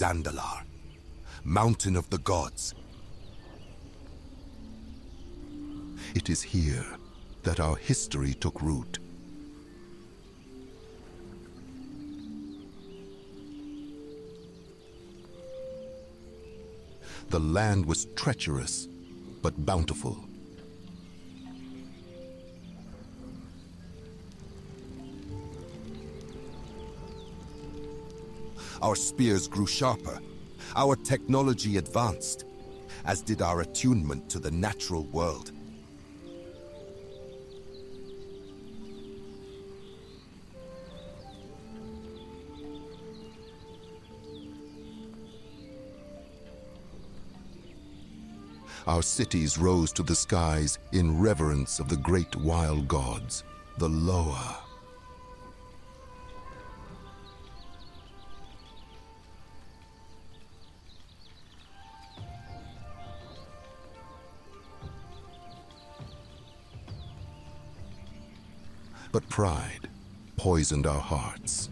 Xandelar, Mountain of the Gods. It is here that our history took root. The land was treacherous, but bountiful. Our spears grew sharper, our technology advanced, as did our attunement to the natural world. Our cities rose to the skies in reverence of the great wild gods, the Loa. But pride poisoned our hearts.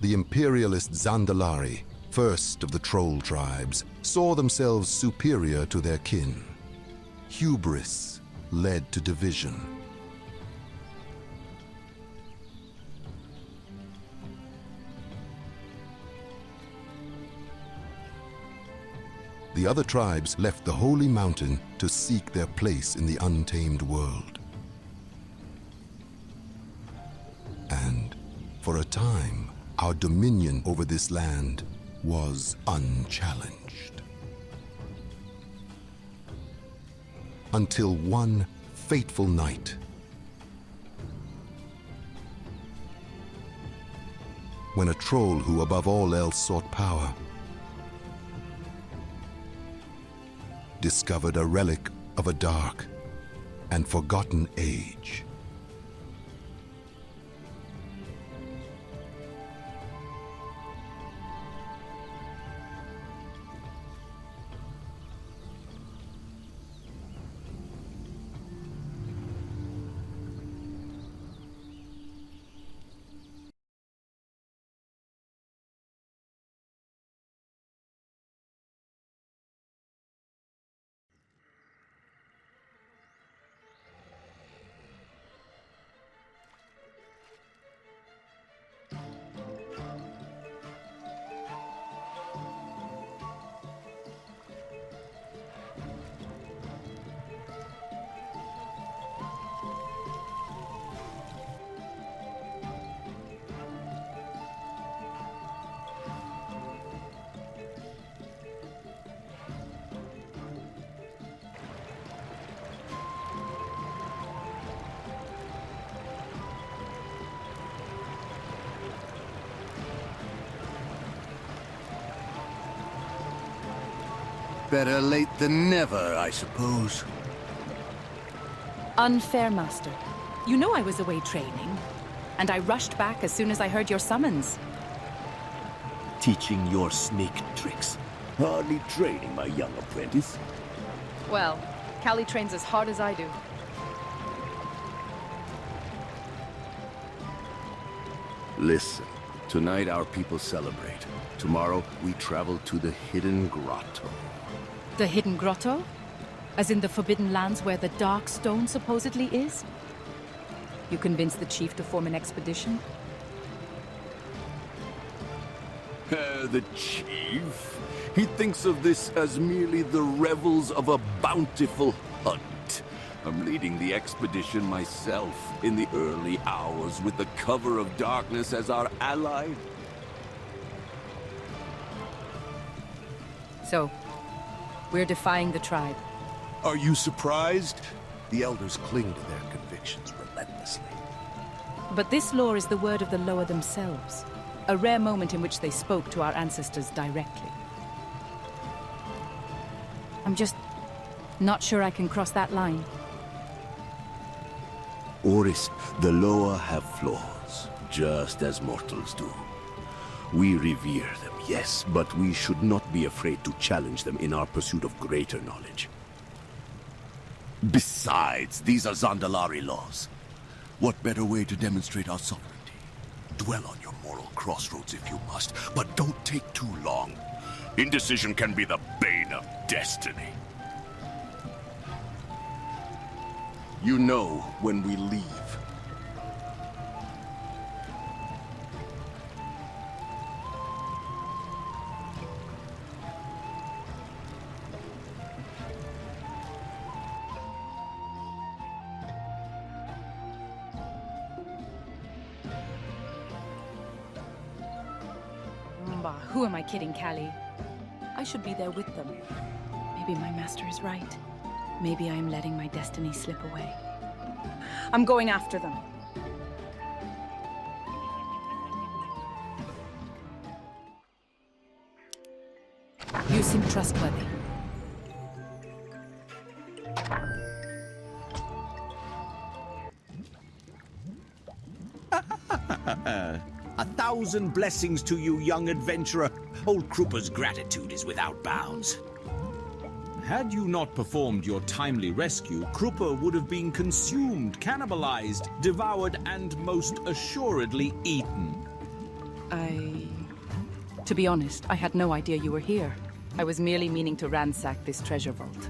The imperialist Zandalari, first of the troll tribes, saw themselves superior to their kin. Hubris led to division. The other tribes left the Holy Mountain to seek their place in the untamed world. And, for a time, our dominion over this land was unchallenged. Until one fateful night, when a troll who above all else sought power discovered a relic of a dark and forgotten age. Better late than never, I suppose. Unfair, Master. You know I was away training, and I rushed back as soon as I heard your summons. teaching your snake tricks. Hardly training my young apprentice. Well, Callie trains as hard as I do. Listen, tonight our people celebrate. Tomorrow we travel to the Hidden Grotto. The Hidden Grotto? As in the Forbidden Lands where the Dark Stone supposedly is? You convinced the chief to form an expedition? The chief? He thinks of this as merely the revels of a bountiful hunt. I'm leading the expedition myself in the early hours with the cover of darkness as our ally. So, we're defying the tribe. Are you surprised? The elders cling to their convictions relentlessly. But this lore is the word of the Loa themselves. A rare moment in which they spoke to our ancestors directly. I'm just not sure I can cross that line. Oris, the Loa have flaws, just as mortals do. We revere them, yes, but we should not be afraid to challenge them in our pursuit of greater knowledge. Besides, these are Zandalari laws. What better way to demonstrate our sovereignty? Dwell on your moral crossroads if you must, but don't take too long. Indecision can be the bane of destiny. You know when we leave. Who am I kidding, Callie? I should be there with them. Maybe my master is right. Maybe I am letting my destiny slip away. I'm going after them. You seem trustworthy. A thousand blessings to you, young adventurer. Old Krupa's gratitude is without bounds. Had you not performed your timely rescue, Krupa would have been consumed, cannibalized, devoured, and most assuredly eaten. To be honest, I had no idea you were here. I was merely meaning to ransack this treasure vault.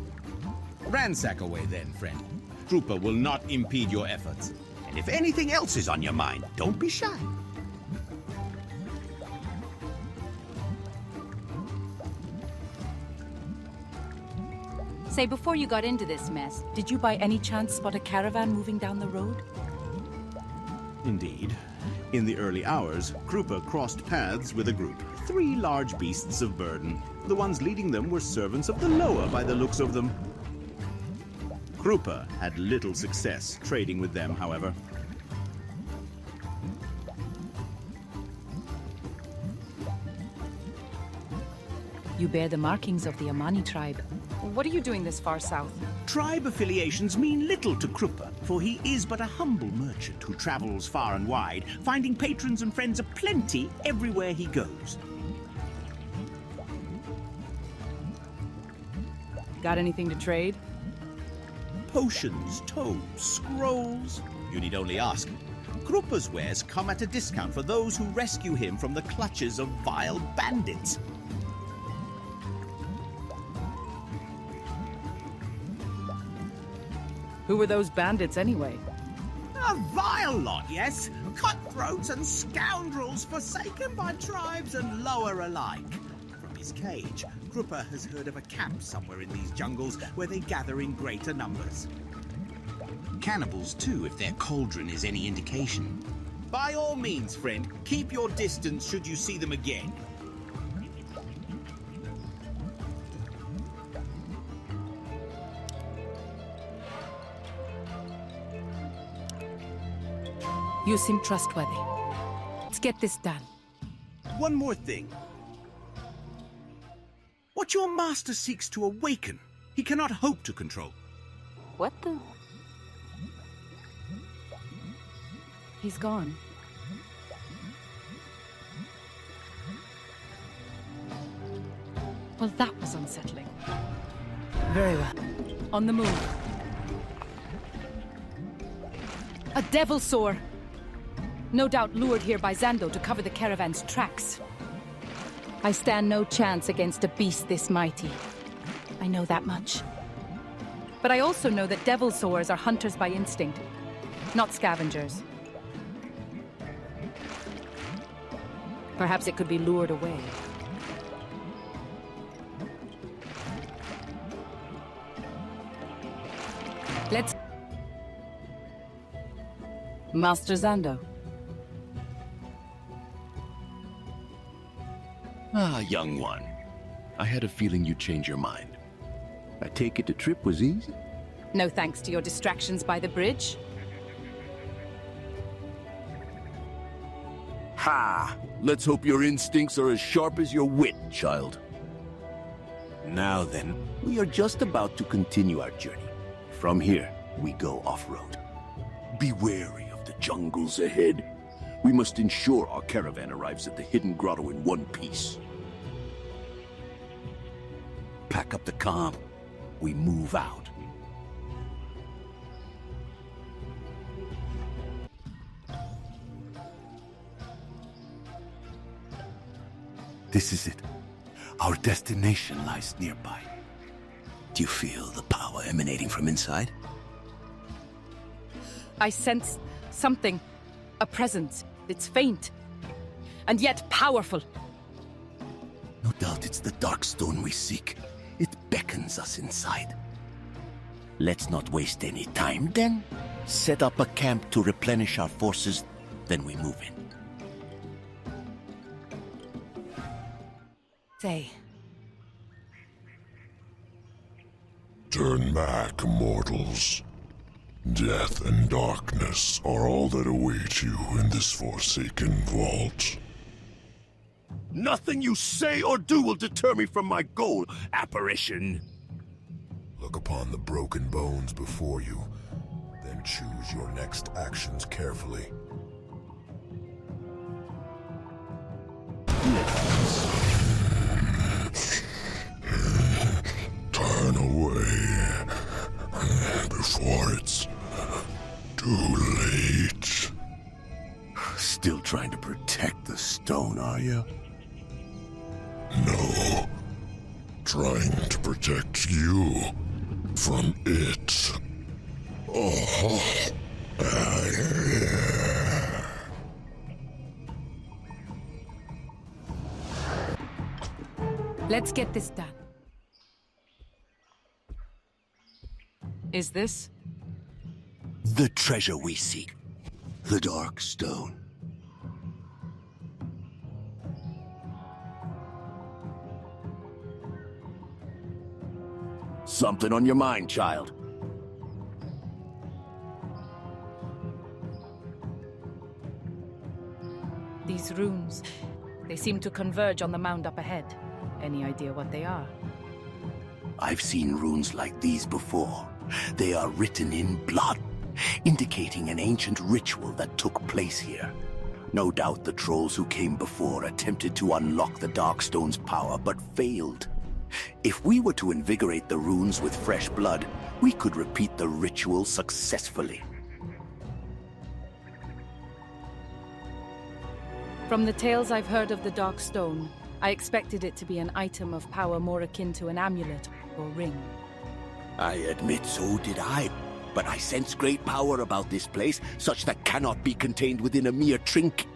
Ransack away then, friend. Krupa will not impede your efforts. And if anything else is on your mind, don't be shy. Say, before you got into this mess, did you by any chance spot a caravan moving down the road? Indeed. In the early hours, Krupa crossed paths with a group. 3 large beasts of burden. The ones leading them were servants of the Loa by the looks of them. Krupa had little success trading with them, however. You bear the markings of the Amani tribe. What are you doing this far south? Tribe affiliations mean little to Krupa, for he is but a humble merchant who travels far and wide, finding patrons and friends aplenty everywhere he goes. Got anything to trade? Potions, tomes, scrolls. You need only ask. Krupa's wares come at a discount for those who rescue him from the clutches of vile bandits. Who were those bandits anyway? A vile lot, yes. Cutthroats and scoundrels forsaken by tribes and Loa alike. From his cage, Krupa has heard of a camp somewhere in these jungles where they gather in greater numbers. Cannibals too, if their cauldron is any indication. By all means, friend, keep your distance should you see them again. You seem trustworthy. Let's get this done. One more thing. What your master seeks to awaken, he cannot hope to control. What the? He's gone. Well, that was unsettling. Very well. On the move. A devil soar! No doubt lured here by Xando to cover the caravan's tracks. I stand no chance against a beast this mighty. I know that much. But I also know that devil soars are hunters by instinct, not scavengers. Perhaps it could be lured away. Let's... Master Xando. Ah, young one. I had a feeling you'd change your mind. I take it the trip was easy? No thanks to your distractions by the bridge. Ha! Let's hope your instincts are as sharp as your wit, child. Now then, we are just about to continue our journey. From here, we go off-road. Be wary of the jungles ahead. We must ensure our caravan arrives at the hidden grotto in one piece. Pack up the comm. We move out. This is it. Our destination lies nearby. Do you feel the power emanating from inside? I sense something. A presence. It's faint. And yet powerful. No doubt it's the Darkstone we seek. It beckons us inside. Let's not waste any time then. Set up a camp to replenish our forces, then we move in. Say. Turn back, mortals. Death and darkness are all that await you in this forsaken vault. Nothing you say or do will deter me from my goal, apparition. Look upon the broken bones before you, then choose your next actions carefully. Turn away before it's too late. Still trying to protect the stone, are you? No. Trying to protect you from it. Let's get this done. Is this? The treasure we seek. The Dark Stone. Something on your mind, child? These runes. They seem to converge on the mound up ahead. Any idea what they are? I've seen runes like these before. They are written in blood, indicating an ancient ritual that took place here. No doubt the trolls who came before attempted to unlock the Darkstone's power, but failed. If we were to invigorate the runes with fresh blood, we could repeat the ritual successfully. From the tales I've heard of the Dark Stone, I expected it to be an item of power more akin to an amulet or ring. I admit so did I, but I sense great power about this place, such that cannot be contained within a mere trinket.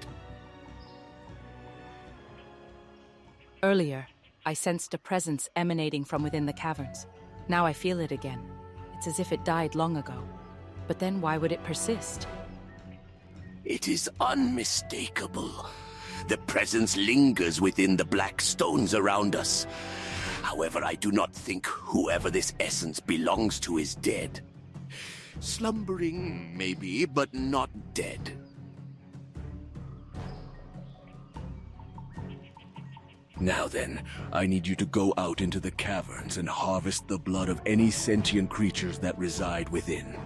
Earlier, I sensed a presence emanating from within the caverns. Now I feel it again. It's as if it died long ago. But then why would it persist? It is unmistakable. The presence lingers within the black stones around us. However, I do not think whoever this essence belongs to is dead. Slumbering, maybe, but not dead. Now then, I need you to go out into the caverns and harvest the blood of any sentient creatures that reside within.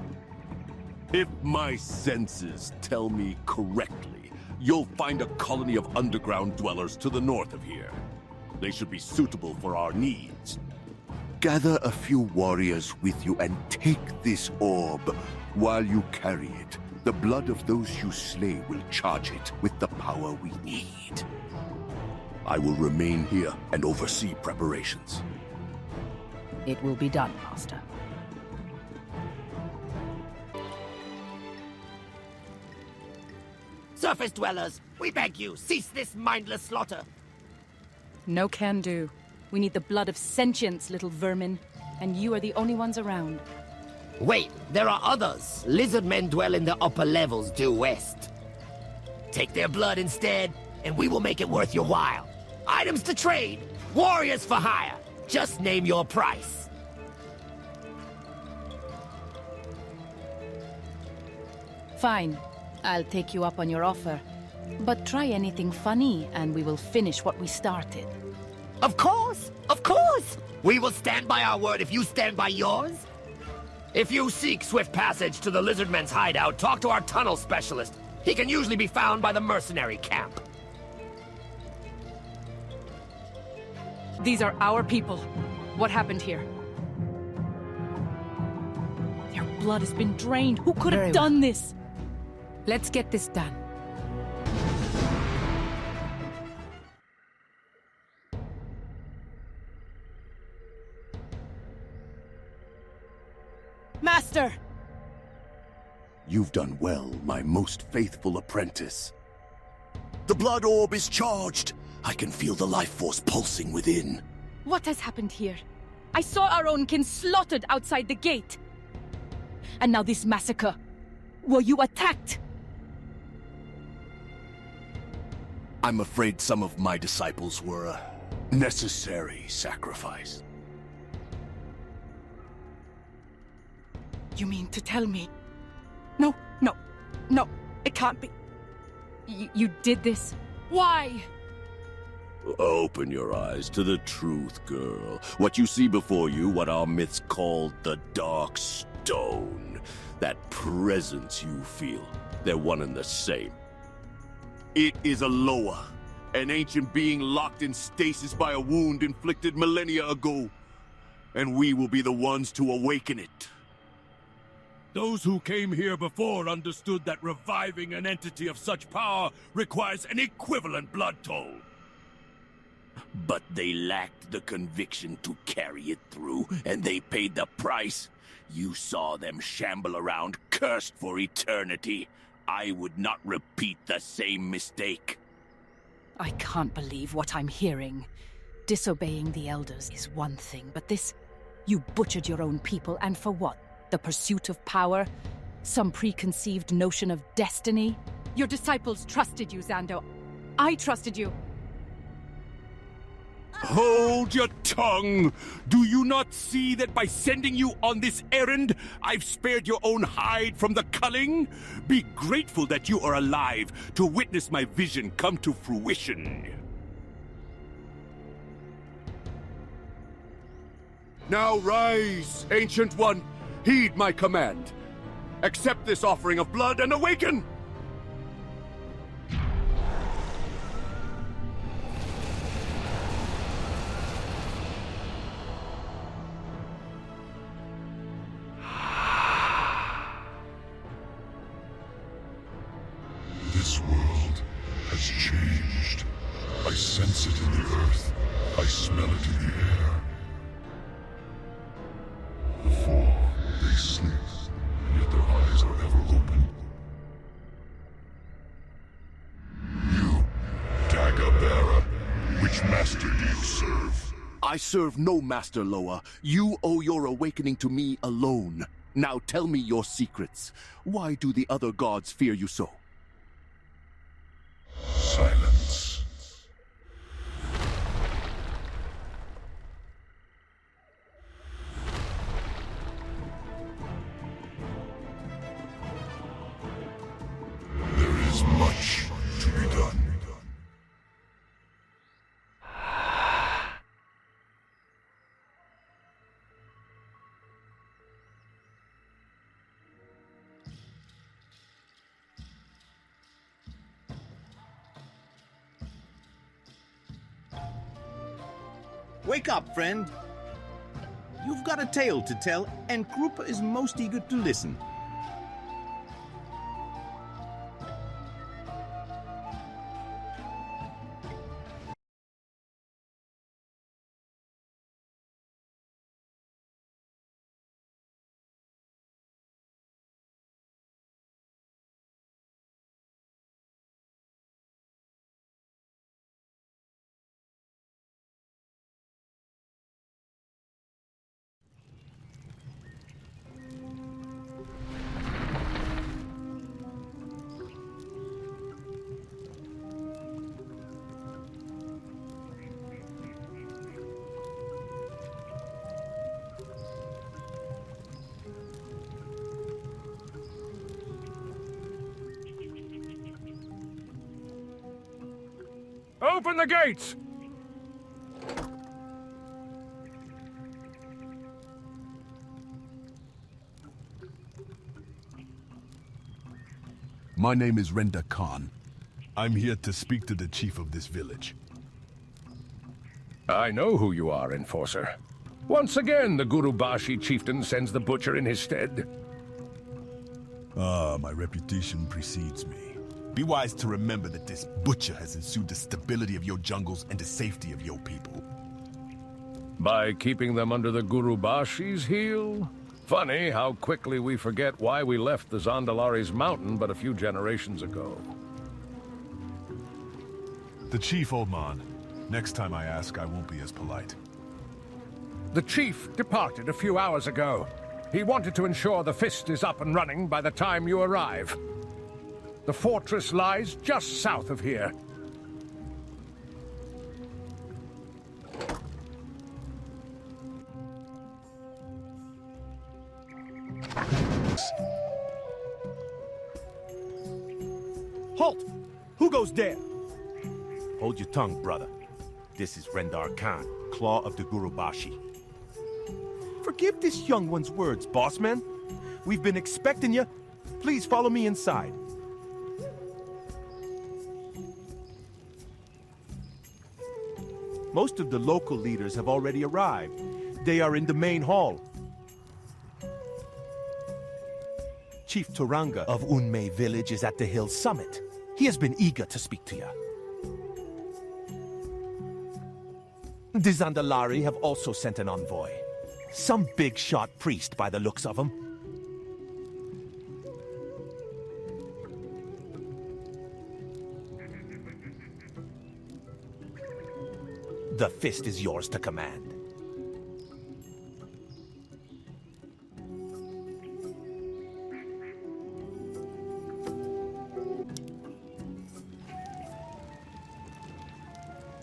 If my senses tell me correctly, you'll find a colony of underground dwellers to the north of here. They should be suitable for our needs. Gather a few warriors with you and take this orb. While you carry it, the blood of those you slay will charge it with the power we need. I will remain here and oversee preparations. It will be done, Master. Surface dwellers, we beg you, cease this mindless slaughter. No can do. We need the blood of sentience, little vermin. And you are the only ones around. Wait, there are others. Lizard men dwell in the upper levels due west. Take their blood instead, and we will make it worth your while. Items to trade, warriors for hire. Just name your price. Fine. I'll take you up on your offer. But try anything funny, and we will finish what we started. Of course! Of course! We will stand by our word if you stand by yours. If you seek swift passage to the Lizardmen's hideout, talk to our tunnel specialist. He can usually be found by the mercenary camp. These are our people. What happened here? Their blood has been drained. Who could have done this? Let's get this done. Master! You've done well, my most faithful apprentice. The blood orb is charged. I can feel the life force pulsing within. What has happened here? I saw our own kin slaughtered outside the gate. And now this massacre. Were you attacked? I'm afraid some of my disciples were a necessary sacrifice. You mean to tell me? No, no, no, it can't be. You did this? Why? Open your eyes to the truth, girl. What you see before you, what our myths call the Dark Stone. That presence you feel, they're one and the same. It is a Loa, an ancient being locked in stasis by a wound inflicted millennia ago. And we will be the ones to awaken it. Those who came here before understood that reviving an entity of such power requires an equivalent blood toll. But they lacked the conviction to carry it through, and they paid the price. You saw them shamble around, cursed for eternity. I would not repeat the same mistake. I can't believe what I'm hearing. Disobeying the elders is one thing, but this... You butchered your own people, and for what? The pursuit of power? Some preconceived notion of destiny? Your disciples trusted you, Xando. I trusted you. Hold your tongue! Do you not see that by sending you on this errand, I've spared your own hide from the culling? Be grateful that you are alive to witness my vision come to fruition. Now rise, Ancient One. Heed my command. Accept this offering of blood and awaken! This world has changed. I sense it in the earth. I smell it in the air. Before they sleep, yet their eyes are ever open. You, Dagobera, which master do you serve? I serve no master, Loa. You owe your awakening to me alone. Now tell me your secrets. Why do the other gods fear you so? Silence. There is much to be done. Wake up, friend. You've got a tale to tell, and Krupa is most eager to listen. Open the gates! My name is Renda Khan. I'm here to speak to the chief of this village. I know who you are, Enforcer. Once again, the Gurubashi chieftain sends the butcher in his stead. Ah, my reputation precedes me. Be wise to remember that this butcher has ensued the stability of your jungles and the safety of your people. By keeping them under the Gurubashi's heel? Funny how quickly we forget why we left the Zandalari's mountain but a few generations ago. The chief, old man. Next time I ask, I won't be as polite. The chief departed a few hours ago. He wanted to ensure the fist is up and running by the time you arrive. The fortress lies just south of here. Halt! Who goes there? Hold your tongue, brother. This is Rendar Khan, Claw of the Gurubashi. Forgive this young one's words, boss man. We've been expecting you. Please follow me inside. Most of the local leaders have already arrived. They are in the main hall. Chief Turanga of Unmei village is at the hill's summit. He has been eager to speak to you. The Zandalari have also sent an envoy. Some big-shot priest by the looks of him. The fist is yours to command.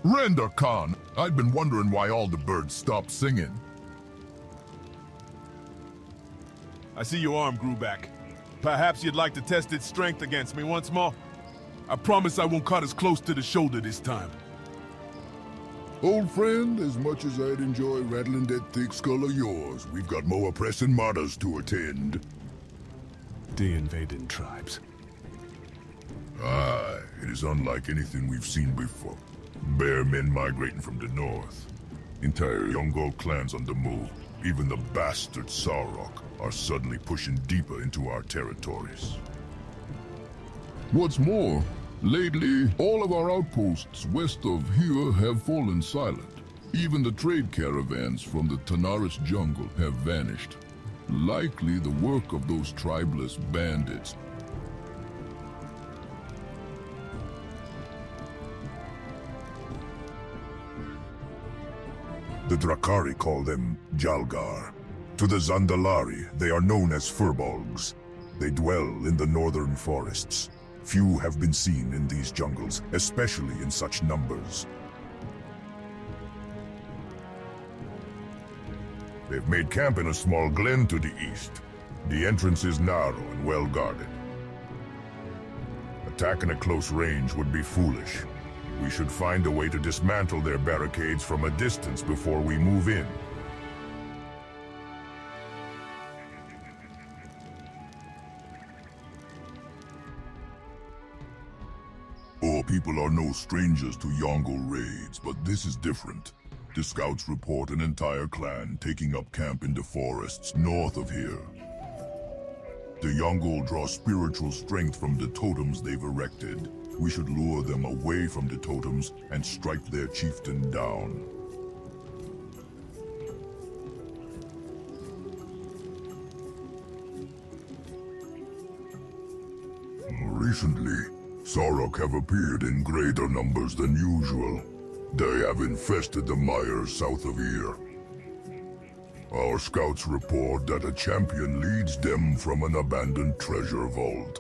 Render Khan, I've been wondering why all the birds stopped singing. I see your arm grew back. Perhaps you'd like to test its strength against me once more? I promise I won't cut as close to the shoulder this time. Old friend, as much as I'd enjoy rattling that thick skull of yours, we've got more pressing matters to attend. The invading tribes. Aye, it is unlike anything we've seen before. Bear men migrating from the north. Entire Yongo clans on the move. Even the bastard Sarok are suddenly pushing deeper into our territories. What's more, lately, all of our outposts west of here have fallen silent. Even the trade caravans from the Tanaris jungle have vanished. Likely the work of those tribeless bandits. The Drakari call them Jalgar. To the Zandalari, they are known as Furbolgs. They dwell in the northern forests. Few have been seen in these jungles, especially in such numbers. They've made camp in a small glen to the east. The entrance is narrow and well guarded. Attacking at close range would be foolish. We should find a way to dismantle their barricades from a distance before we move in. Our people are no strangers to Yongo raids, but this is different. The scouts report an entire clan taking up camp in the forests north of here. The Yongle draw spiritual strength from the totems they've erected. We should lure them away from the totems and strike their chieftain down. Recently, Sarok have appeared in greater numbers than usual. They have infested the mires south of here. Our scouts report that a champion leads them from an abandoned treasure vault.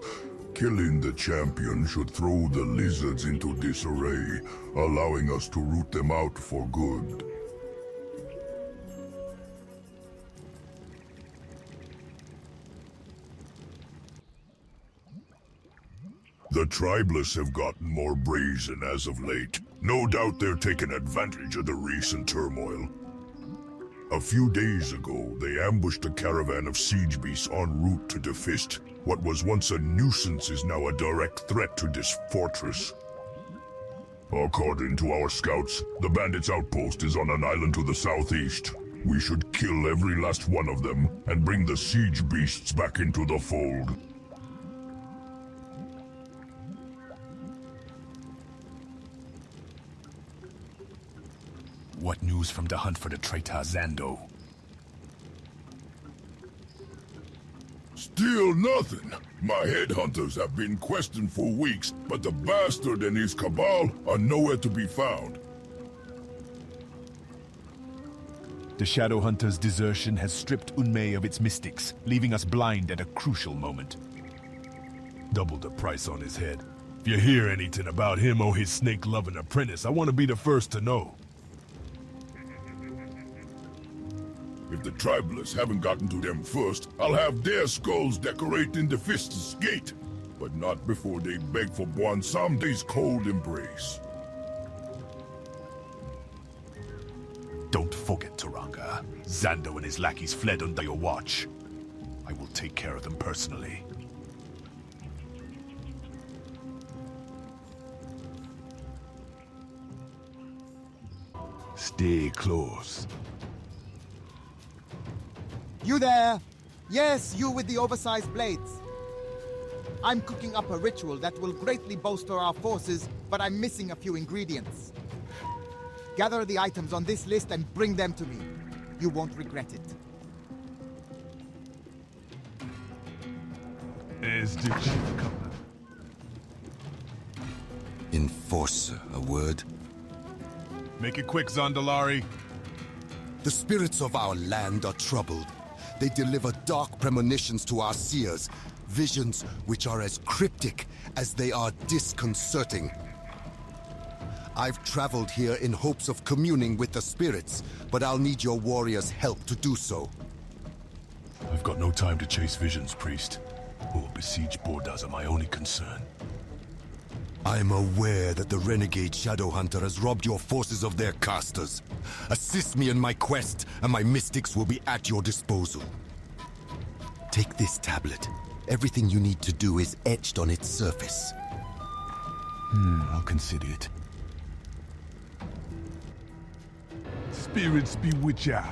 Killing the champion should throw the lizards into disarray, allowing us to root them out for good. The tribalists have gotten more brazen as of late. No doubt they're taking advantage of the recent turmoil. A few days ago, they ambushed a caravan of siege beasts en route to Defist. What was once a nuisance is now a direct threat to this fortress. According to our scouts, the bandits' outpost is on an island to the southeast. We should kill every last one of them and bring the siege beasts back into the fold. What news from the hunt for the traitor Zando? Still nothing. My headhunters have been questioned for weeks, but the bastard and his cabal are nowhere to be found. The Shadowhunter's desertion has stripped Unmei of its mystics, leaving us blind at a crucial moment. Double the price on his head. If you hear anything about him or his snake-loving apprentice, I want to be the first to know. If the tribalists haven't gotten to them first, I'll have their skulls decorating the Fist's gate. But not before they beg for Bwonsamdi's cold embrace. Don't forget, Taranga. Zando and his lackeys fled under your watch. I will take care of them personally. Stay close. You there? Yes, you with the oversized blades. I'm cooking up a ritual that will greatly bolster our forces, but I'm missing a few ingredients. Gather the items on this list and bring them to me. You won't regret it. As the chief comer. Enforcer, a word? Make it quick, Zandalari. The spirits of our land are troubled. They deliver dark premonitions to our seers, visions which are as cryptic as they are disconcerting. I've traveled here in hopes of communing with the spirits, but I'll need your warriors' help to do so. I've got no time to chase visions, priest. Who will besiege Bordas are my only concern. I'm aware that the renegade Shadowhunter has robbed your forces of their casters. Assist me in my quest, and my mystics will be at your disposal. Take this tablet. Everything you need to do is etched on its surface. I'll consider it. Spirits bewitch ya.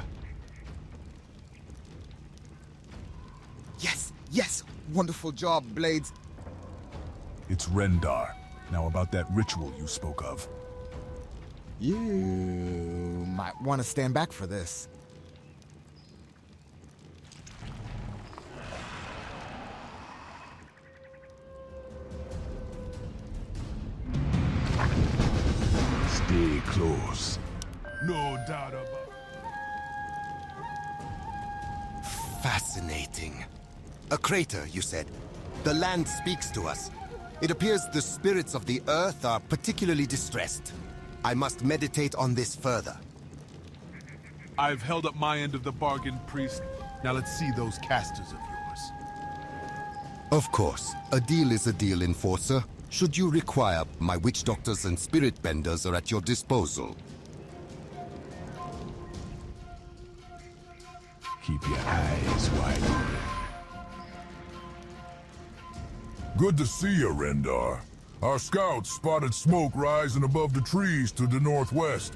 Yes, yes! Wonderful job, Blades. It's Rendar. Now about that ritual you spoke of. You might want to stand back for this. Stay close. No doubt about it. Fascinating. A crater, you said. The land speaks to us. It appears the spirits of the earth are particularly distressed. I must meditate on this further. I've held up my end of the bargain, priest. Now let's see those casters of yours. Of course. A deal is a deal, Enforcer. Should you require, my witch doctors and spirit benders are at your disposal. Keep your eyes wide open. Good to see you, Rendar. Our scouts spotted smoke rising above the trees to the northwest.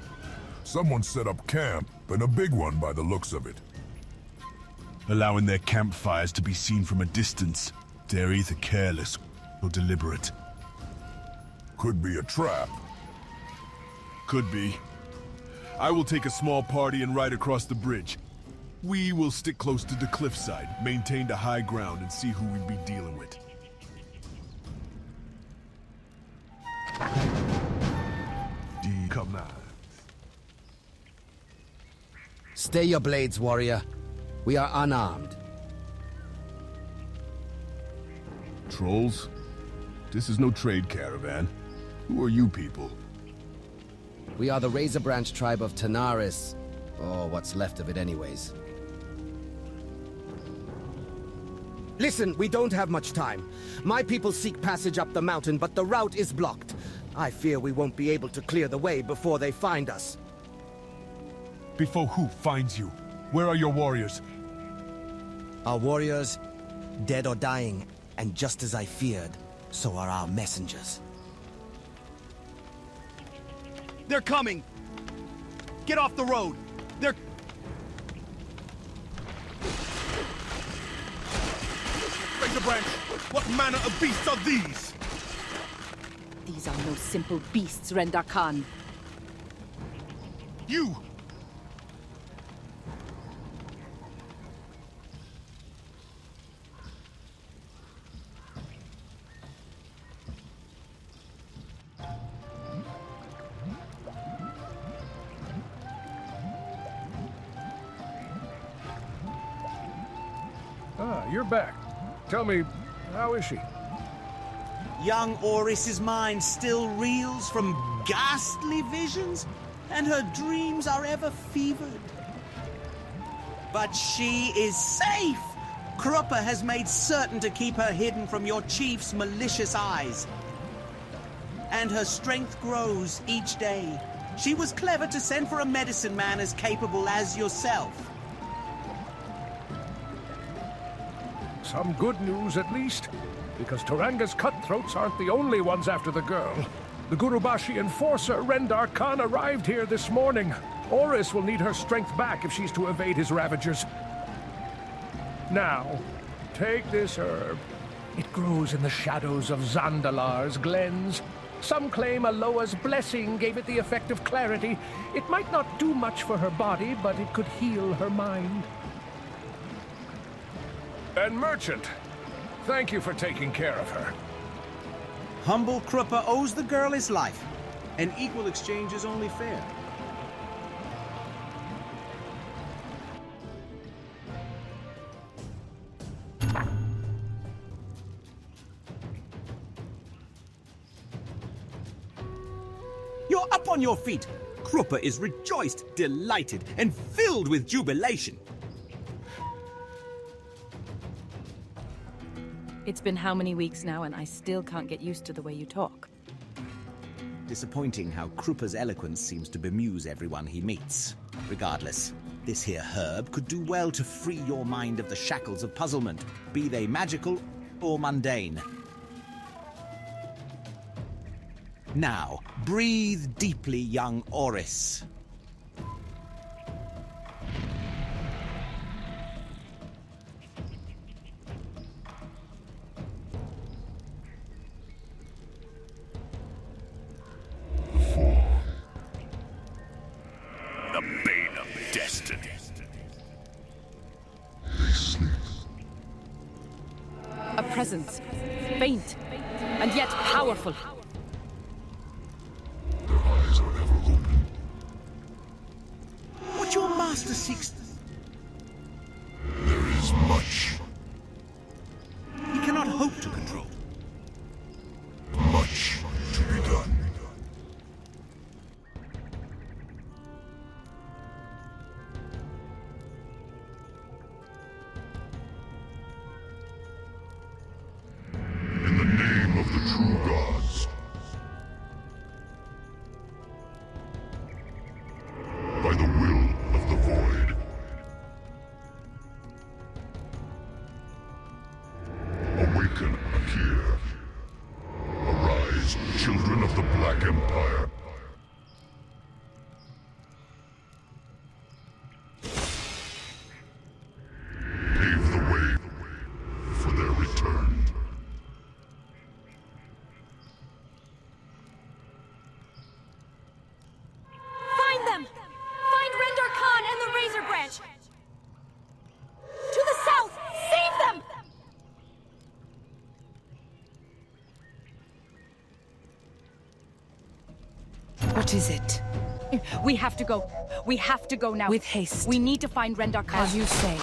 Someone set up camp, and a big one by the looks of it. Allowing their campfires to be seen from a distance. They're either careless or deliberate. Could be a trap. Could be. I will take a small party and ride across the bridge. We will stick close to the cliffside, maintain the high ground, and see who we'd be dealing with. Come now. Stay your blades, warrior. We are unarmed. Trolls? This is no trade caravan. Who are you people? We are the Razor Branch tribe of Tanaris. Or what's left of it anyways. Listen, we don't have much time. My people seek passage up the mountain, but the route is blocked. I fear we won't be able to clear the way before they find us. Before who finds you? Where are your warriors? Our warriors, dead or dying, and just as I feared, so are our messengers. They're coming! Get off the road! They're... Razor Branch! What manner of beasts are these? These are no simple beasts, Rendar Khan. You! Ah, you're back. Tell me, how is she? Young Oris's mind still reels from ghastly visions, and her dreams are ever fevered. But she is safe! Krupa has made certain to keep her hidden from your chief's malicious eyes. And her strength grows each day. She was clever to send for a medicine man as capable as yourself. Some good news, at least. Because Turanga's cutthroats aren't the only ones after the girl. The Gurubashi enforcer, Rendar Khan, arrived here this morning. Oris will need her strength back if she's to evade his ravagers. Now, take this herb. It grows in the shadows of Zandalar's glens. Some claim Aloa's blessing gave it the effect of clarity. It might not do much for her body, but it could heal her mind. And Merchant, thank you for taking care of her. Humble Krupa owes the girl his life. An equal exchange is only fair. You're up on your feet. Krupa is rejoiced, delighted, and filled with jubilation. It's been how many weeks now, and I still can't get used to the way you talk. Disappointing how Krupa's eloquence seems to bemuse everyone he meets. Regardless, this here herb could do well to free your mind of the shackles of puzzlement, be they magical or mundane. Now, breathe deeply, young Oris. The bane of destiny. A presence, faint, and yet powerful. What your master seeks... There is much. He cannot hope to control. Much to be done. In the name of the true gods. By the will of the void. Awaken, Aqir. Arise, children of the Black Empire. What is it? We have to go. We have to go now. With haste. We need to find Rendar Khan. As you say.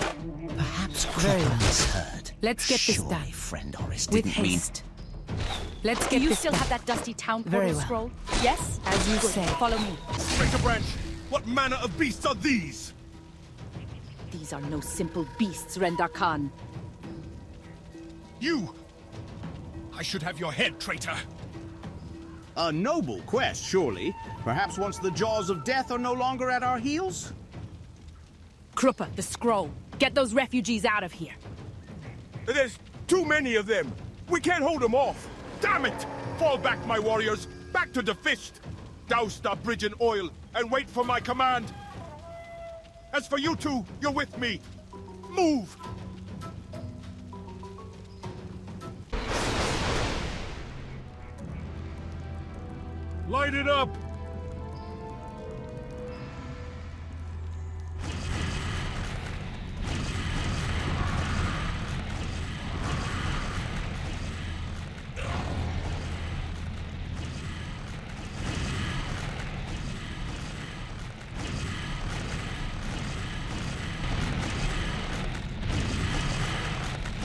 Perhaps Very well. misheard. Let's get this Surely done. Friend Horace With didn't mean... haste. Let's get Do you this still done. have that dusty town Very portal well. scroll? Yes? As you Good. say. Follow me. Break a branch! What manner of beasts are these? These are no simple beasts, Rendar Khan. You! I should have your head, traitor! A noble quest, surely. Perhaps once the jaws of death are no longer at our heels? Krupa, the scroll. Get those refugees out of here. There's too many of them. We can't hold them off. Damn it! Fall back, my warriors. Back to the fist. Douse the bridge in oil and wait for my command. As for you two, you're with me. Move! Light it up!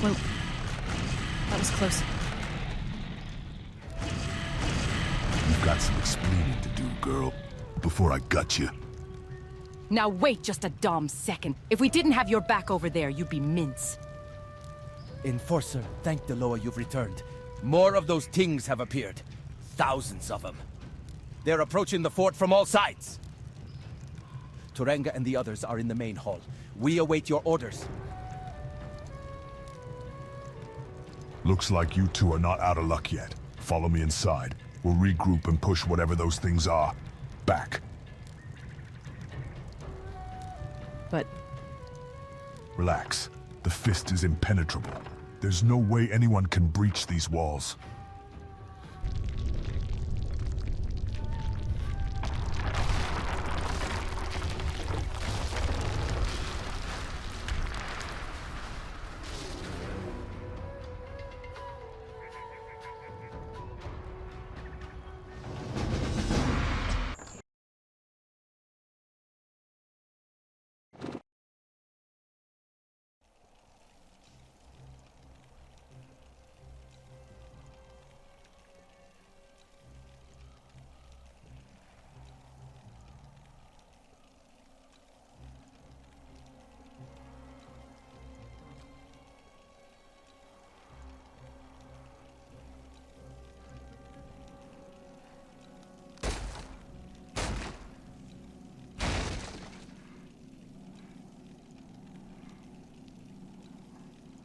Well, that was close. You've got some explaining to do, girl, before I gut you. Now wait just a damn second. If we didn't have your back over there, you'd be mince. Enforcer, thank the Loa you've returned. More of those things have appeared. Thousands of them. They're approaching the fort from all sides. Turanga and the others are in the main hall. We await your orders. Looks like you two are not out of luck yet. Follow me inside. We'll regroup and push whatever those things are back. But Relax. The fist is impenetrable. There's no way anyone can breach these walls.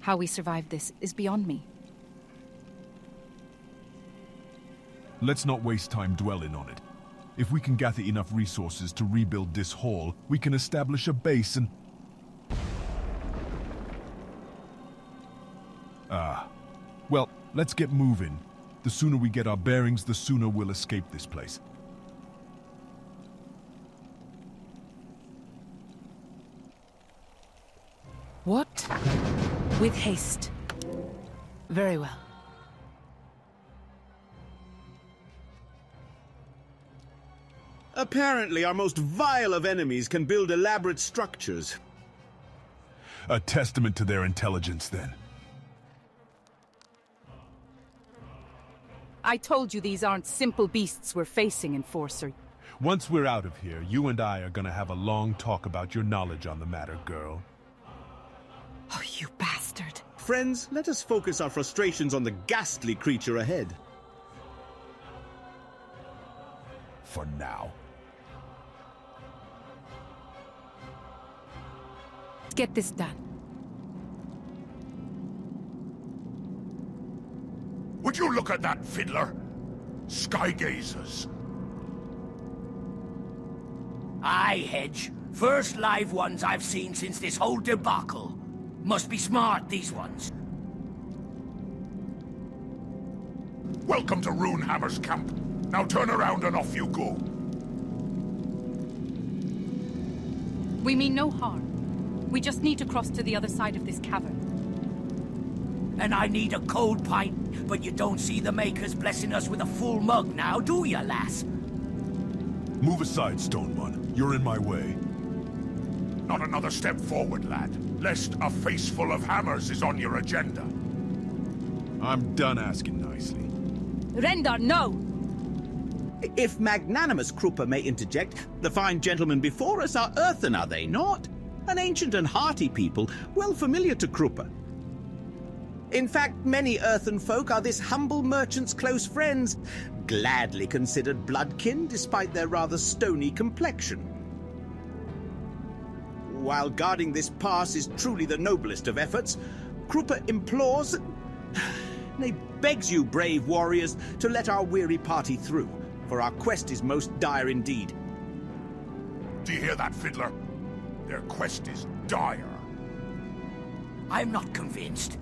how we survived this is beyond me. Let's not waste time dwelling on it. If we can gather enough resources to rebuild this hall, we can establish a base and... Well, let's get moving. The sooner we get our bearings, the sooner we'll escape this place. What? With haste. Very well. Apparently, our most vile of enemies can build elaborate structures. A testament to their intelligence, then. I told you these aren't simple beasts we're facing, Enforcer. Once we're out of here, you and I are gonna have a long talk about your knowledge on the matter, girl. Oh, you bastard. Friends, let us focus our frustrations on the ghastly creature ahead. For now. Let's get this done. Would you look at that, fiddler? Skygazers. Aye, Hedge. First live ones I've seen since this whole debacle. Must be smart, these ones. Welcome to Runehammer's camp. Now turn around and off you go. We mean no harm. We just need to cross to the other side of this cavern. And I need a cold pint, but you don't see the makers blessing us with a full mug now, do ya, lass? Move aside, Stone One. You're in my way. Not another step forward, lad, lest a face full of hammers is on your agenda. I'm done asking nicely. Rendar, no! If magnanimous Krupa may interject, the fine gentlemen before us are earthen, are they not? An ancient and hearty people, well familiar to Krupa. In fact, many earthen folk are this humble merchant's close friends, gladly considered bloodkin despite their rather stony complexion. While guarding this pass is truly the noblest of efforts, Krupa implores, nay, begs you, brave warriors, to let our weary party through, for our quest is most dire indeed. Do you hear that, Fiddler? Their quest is dire. I'm not convinced.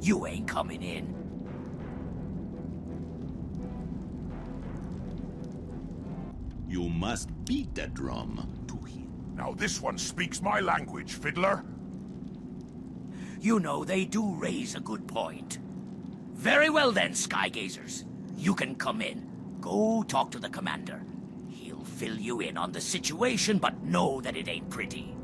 You ain't coming in. You must beat the drum to hear. Now this one speaks my language, Fiddler. You know, they do raise a good point. Very well then, Skygazers. You can come in. Go talk to the commander. He'll fill you in on the situation, but know that it ain't pretty.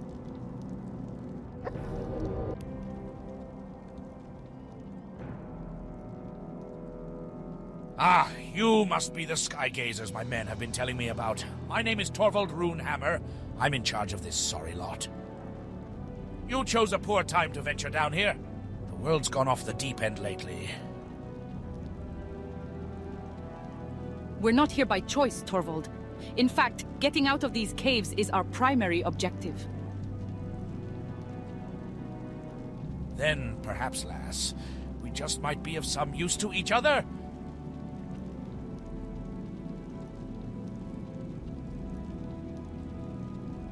Ah, you must be the Skygazers my men have been telling me about. My name is Torvald Runehammer. I'm in charge of this sorry lot. You chose a poor time to venture down here. The world's gone off the deep end lately. We're not here by choice, Torvald. In fact, getting out of these caves is our primary objective. Then, perhaps, lass, we just might be of some use to each other.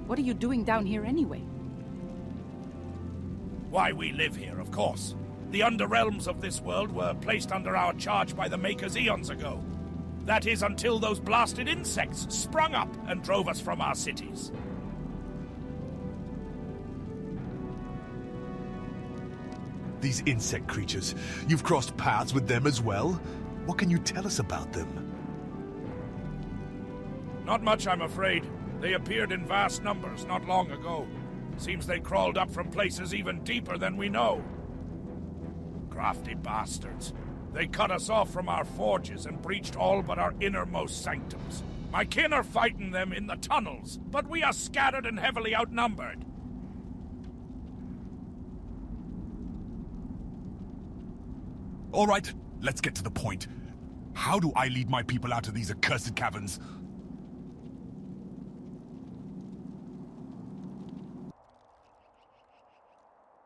What are you doing down here anyway? Why we live here, of course. The underrealms of this world were placed under our charge by the Makers eons ago. That is, until those blasted insects sprung up and drove us from our cities. These insect creatures, you've crossed paths with them as well? What can you tell us about them? Not much, I'm afraid. They appeared in vast numbers not long ago. Seems they crawled up from places even deeper than we know. Crafty bastards. They cut us off from our forges and breached all but our innermost sanctums. My kin are fighting them in the tunnels, but we are scattered and heavily outnumbered. All right, let's get to the point. How do I lead my people out of these accursed caverns?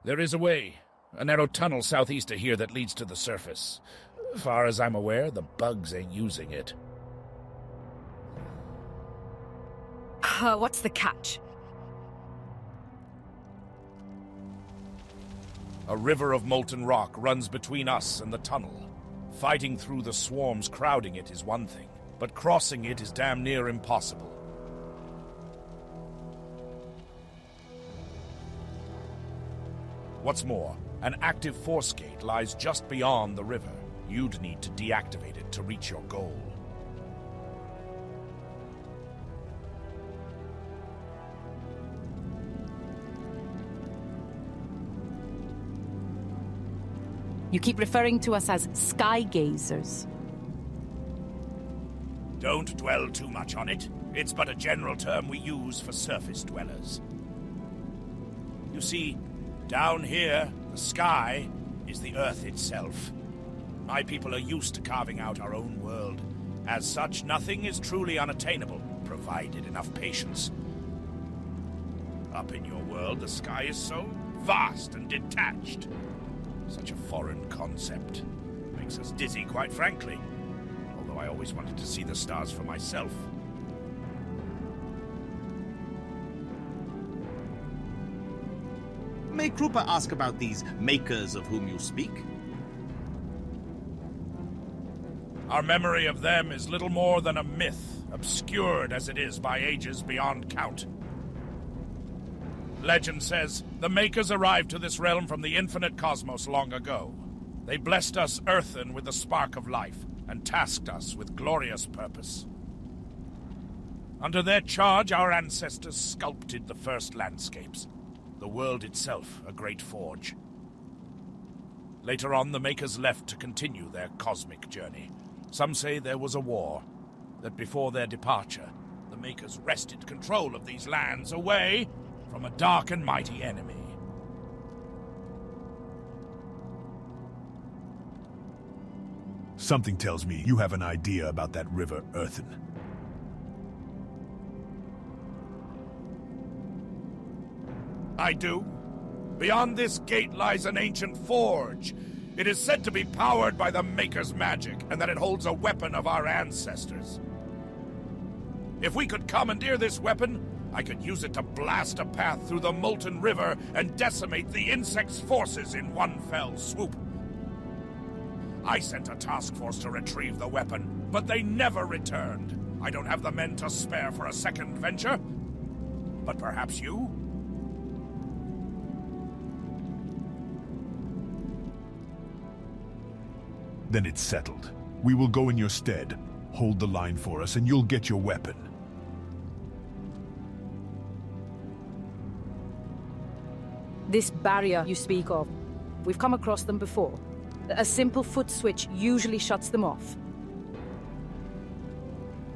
There is a way. A narrow tunnel southeast of here that leads to the surface. Far as I'm aware, the bugs ain't using it. What's the catch? A river of molten rock runs between us and the tunnel. Fighting through the swarms crowding it is one thing, but crossing it is damn near impossible. What's more, an active force gate lies just beyond the river. You'd need to deactivate it to reach your goal. You keep referring to us as Skygazers. Don't dwell too much on it. It's but a general term we use for surface dwellers. You see, down here, the sky is the earth itself. My people are used to carving out our own world. As such, nothing is truly unattainable, provided enough patience. Up in your world, the sky is so vast and detached. Such a foreign concept. Makes us dizzy, quite frankly. Although I always wanted to see the stars for myself. May Krupa ask about these makers of whom you speak? Our memory of them is little more than a myth, obscured as it is by ages beyond count. Legend says, the Makers arrived to this realm from the infinite cosmos long ago. They blessed us earthen with the spark of life, and tasked us with glorious purpose. Under their charge, our ancestors sculpted the first landscapes. The world itself, a great forge. Later on, the Makers left to continue their cosmic journey. Some say there was a war, that before their departure, the Makers wrested control of these lands away from a dark and mighty enemy. Something tells me you have an idea about that river Earthen. I do. Beyond this gate lies an ancient forge. It is said to be powered by the Maker's magic, and that it holds a weapon of our ancestors. If we could commandeer this weapon, I could use it to blast a path through the molten river and decimate the insect's forces in one fell swoop. I sent a task force to retrieve the weapon, but they never returned. I don't have the men to spare for a second venture. But perhaps you? Then it's settled. We will go in your stead. Hold the line for us and you'll get your weapon. This barrier you speak of, we've come across them before. A simple foot switch usually shuts them off.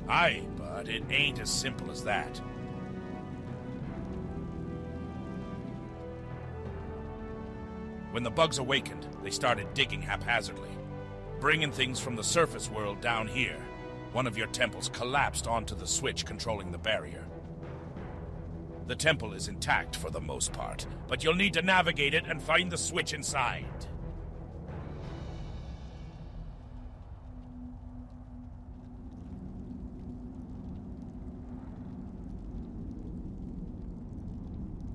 Aye, but it ain't as simple as that. When the bugs awakened, they started digging haphazardly, bringing things from the surface world down here. One of your temples collapsed onto the switch controlling the barrier. The temple is intact for the most part, but you'll need to navigate it and find the switch inside.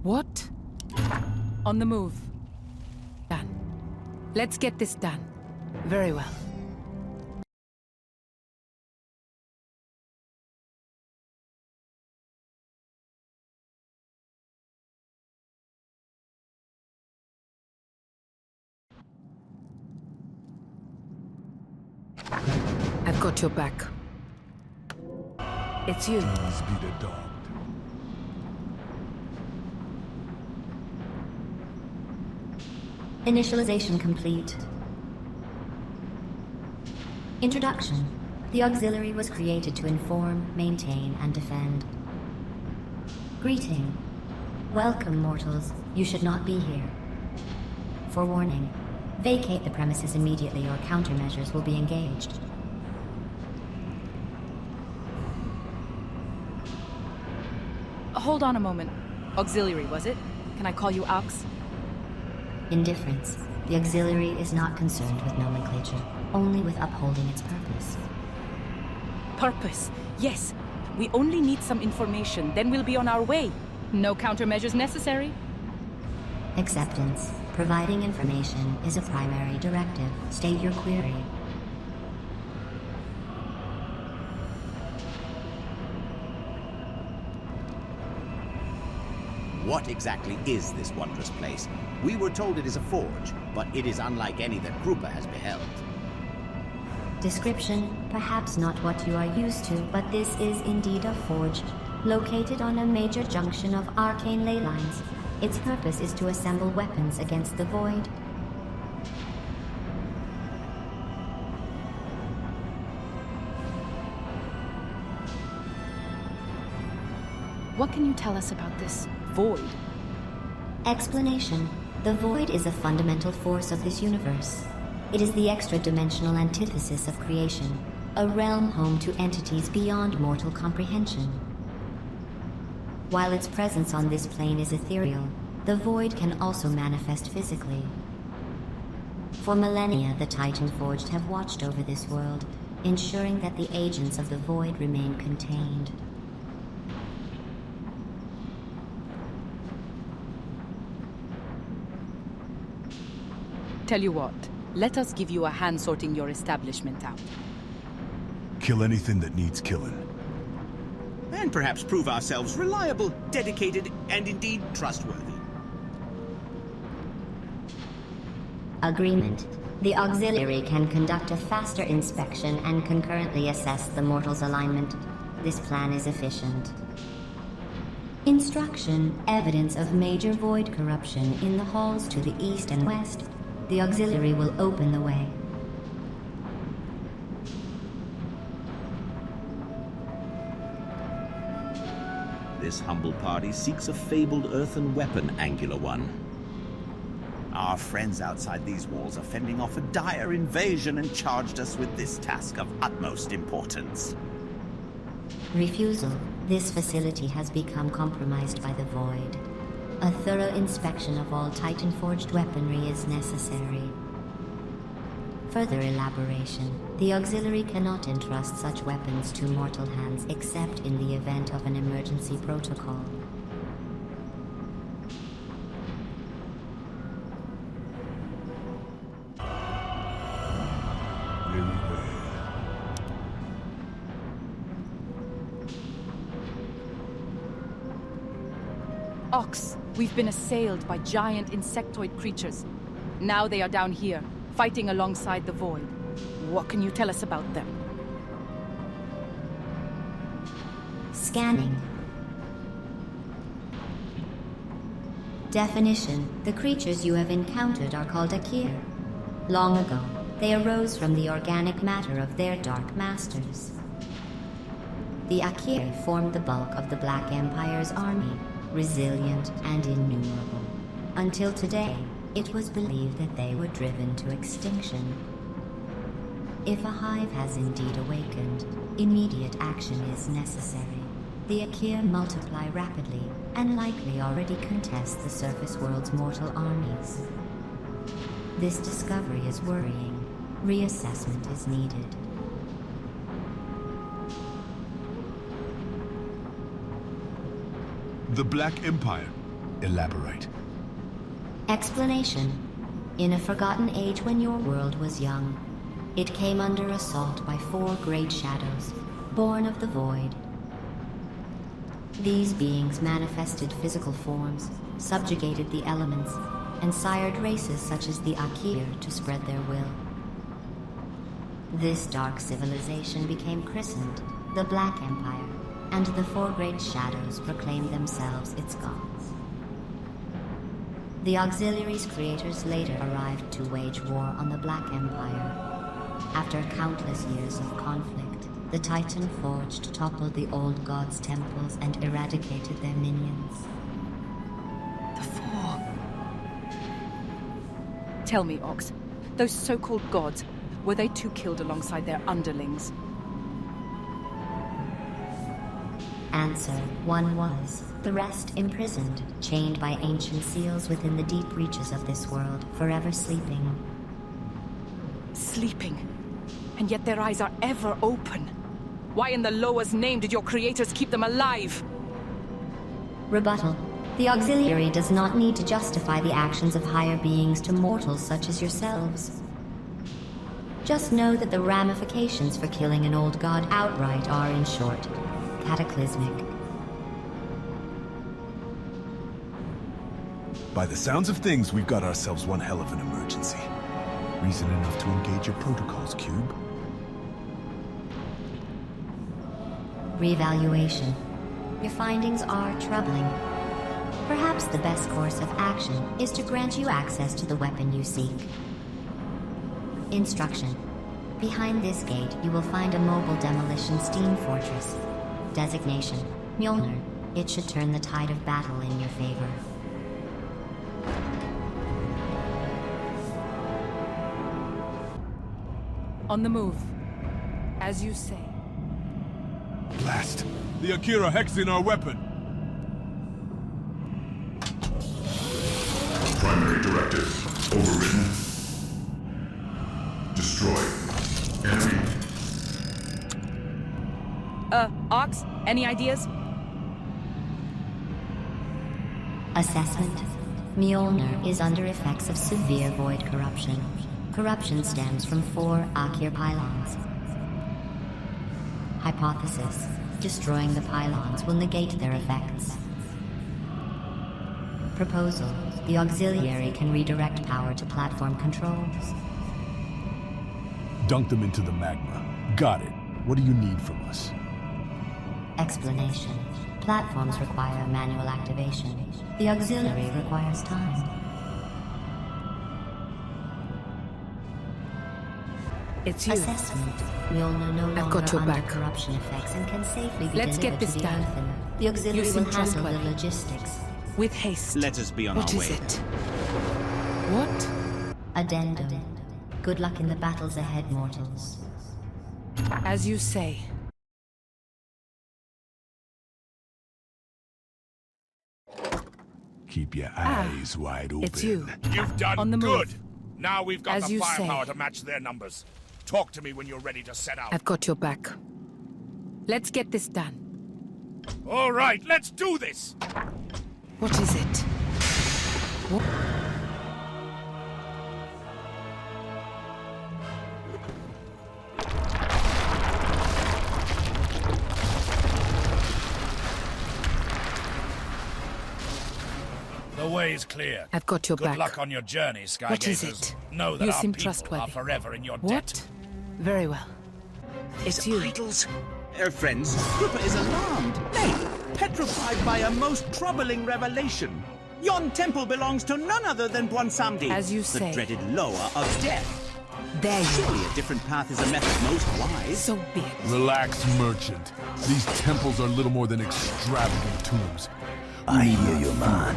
What? On the move. Done. Let's get this done. Very well. I've got your back. It's you. These be the dogged. Initialization complete. Introduction. The auxiliary was created to inform, maintain, and defend. Greeting. Welcome, mortals. You should not be here. Forewarning. Vacate the premises immediately or countermeasures will be engaged. Hold on a moment. Auxiliary, was it? Can I call you Aux? Indifference. The auxiliary is not concerned with nomenclature, only with upholding its purpose. Purpose. Yes. We only need some information, then we'll be on our way. No countermeasures necessary. Acceptance. Providing information is a primary directive. State your query. What exactly is this wondrous place? We were told it is a forge, but it is unlike any that Krupa has beheld. Description, perhaps not what you are used to, but this is indeed a forge, located on a major junction of arcane ley lines. Its purpose is to assemble weapons against the Void. What can you tell us about this Void? Explanation. The Void is a fundamental force of this universe. It is the extra-dimensional antithesis of creation, a realm home to entities beyond mortal comprehension. While its presence on this plane is ethereal, the Void can also manifest physically. For millennia, the Titan Forged have watched over this world, ensuring that the agents of the Void remain contained. Tell you what, let us give you a hand sorting your establishment out. Kill anything that needs killing. And perhaps prove ourselves reliable, dedicated, and indeed trustworthy. Agreement. The auxiliary can conduct a faster inspection and concurrently assess the mortal's alignment. This plan is efficient. Instruction, evidence of major void corruption in the halls to the east and west. The auxiliary will open the way. This humble party seeks a fabled earthen weapon, Angular One. Our friends outside these walls are fending off a dire invasion and charged us with this task of utmost importance. Refusal. This facility has become compromised by the Void. A thorough inspection of all Titan-forged weaponry is necessary. Further elaboration. The auxiliary cannot entrust such weapons to mortal hands except in the event of an emergency protocol. Ox, we've been assailed by giant insectoid creatures. Now they are down here, fighting alongside the Void. What can you tell us about them? Scanning. Definition. The creatures you have encountered are called Aqir. Long ago, they arose from the organic matter of their dark masters. The Aqir formed the bulk of the Black Empire's army, resilient and innumerable. Until today, it was believed that they were driven to extinction. If a hive has indeed awakened, immediate action is necessary. The Aqir multiply rapidly, and likely already contest the surface world's mortal armies. This discovery is worrying. Reassessment is needed. The Black Empire. Elaborate. Explanation. In a forgotten age when your world was young, it came under assault by 4 great shadows, born of the Void. These beings manifested physical forms, subjugated the elements, and sired races such as the Aqir to spread their will. This dark civilization became christened the Black Empire, and the 4 great shadows proclaimed themselves its gods. The auxiliary's creators later arrived to wage war on the Black Empire. After countless years of conflict, the Titan Forged toppled the old gods' temples and eradicated their minions. The 4. Tell me, Ox, those so-called gods, were they too killed alongside their underlings? Answer. 1 was. The rest imprisoned, chained by ancient seals within the deep reaches of this world, forever sleeping. Sleeping? And yet their eyes are ever open. Why in the Loa's name did your creators keep them alive? Rebuttal. The auxiliary does not need to justify the actions of higher beings to mortals such as yourselves. Just know that the ramifications for killing an old god outright are, in short, cataclysmic. By the sounds of things, we've got ourselves one hell of an emergency. Reason enough to engage your protocols, Cube. Reevaluation. Your findings are troubling. Perhaps the best course of action is to grant you access to the weapon you seek. Instruction. Behind this gate, you will find a mobile demolition steam fortress. Designation. Mjolnir. It should turn the tide of battle in your favor. On the move. As you say. Blast! The Aqir hexing our weapon! Primary directive overridden. Destroy. Enemy. Ox, any ideas? Assessment. Mjolnir is under effects of severe void corruption. Corruption stems from 4 Aqir pylons. Hypothesis. Destroying the pylons will negate their effects. Proposal. The auxiliary can redirect power to platform controls. Dunk them into the magma. Got it. What do you need from us? Explanation. Platforms require manual activation. The auxiliary requires time. It's you. Assessment. Mjolnir no I've longer got your under back. corruption effects and can safely be Let's get delivered this to the done. Earthen. The auxiliary You seem will handle the trustworthy. logistics. With haste. Let us be on What our is way. it? What? Addendum. Good luck in the battles ahead, mortals. As you say. Keep your eyes wide open. It's you. You've done On the move. good. Now we've got As the you firepower say. to match their numbers. Talk to me when you're ready to set out. I've got your back. Let's get this done. All right, let's do this! What is it? What? The way's clear. I've got your Good back. luck on your journey, Skygazers. What is it? Know that You our seem people trustworthy. are forever in your What? debt. Very well. It's you. Idols. Friends, Krupa is alarmed. Nay, petrified by a most troubling revelation. Yon temple belongs to none other than Bwonsamdi, As you the say. dreaded lower of death. There you Surely a different path is a method most wise. So be it. Relax, merchant. These temples are little more than extravagant tombs. I hear you, man.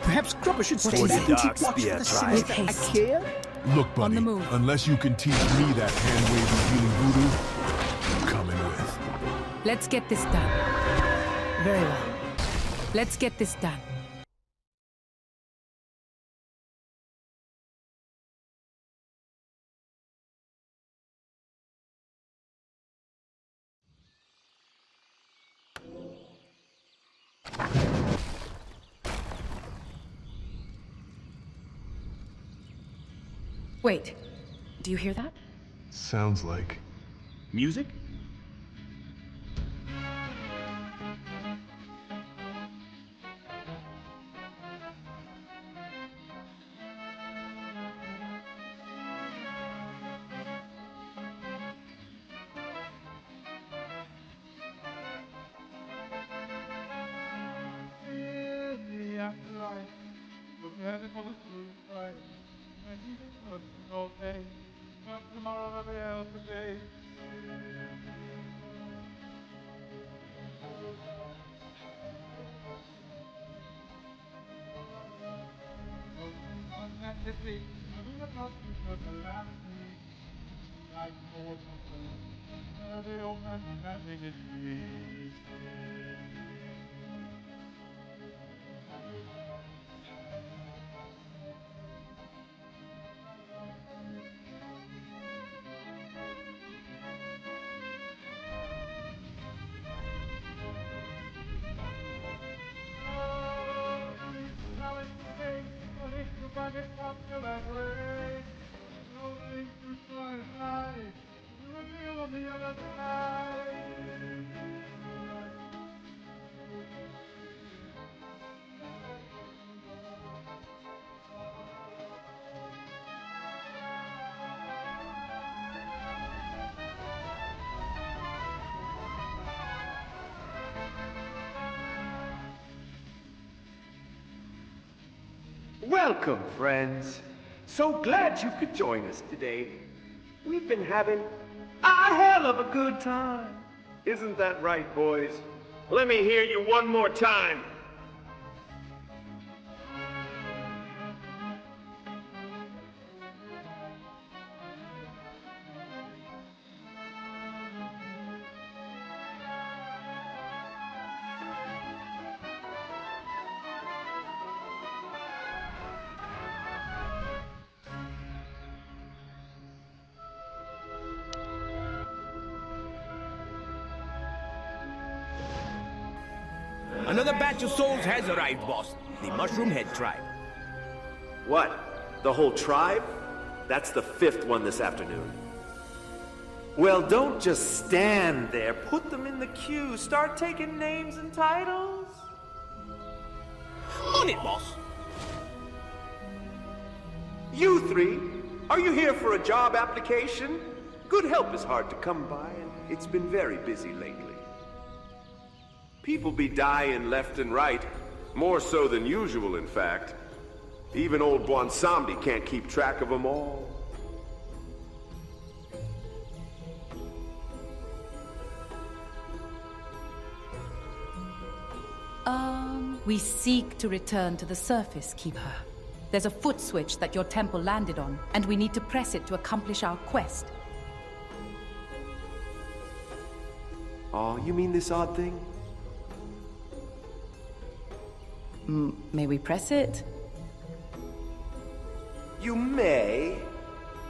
Perhaps Krupa should stay is back it? and keep watch for the sins of With haste. Aqir? Look, buddy, the move. unless you can teach me that hand-waving healing voodoo, I'm coming with. Let's get this done. Very well. Let's get this done. Wait. Do you hear that? Sounds like... Music? Welcome, friends. So glad you could join us today. We've been having a hell of a good time. Isn't that right, boys? Let me hear you one more time. Another batch of souls has arrived, boss. The Mushroom Head tribe. What? The whole tribe? That's the 5th one this afternoon. Well, don't just stand there. Put them in the queue. Start taking names and titles. On it, boss. You three, are you here for a job application? Good help is hard to come by, and it's been very busy lately. People be dying left and right. More so than usual, in fact. Even old Bwonsamdi can't keep track of them all. We seek to return to the surface, Keeper. There's a foot switch that your temple landed on, and we need to press it to accomplish our quest. Oh, you mean this odd thing? May we press it? You may.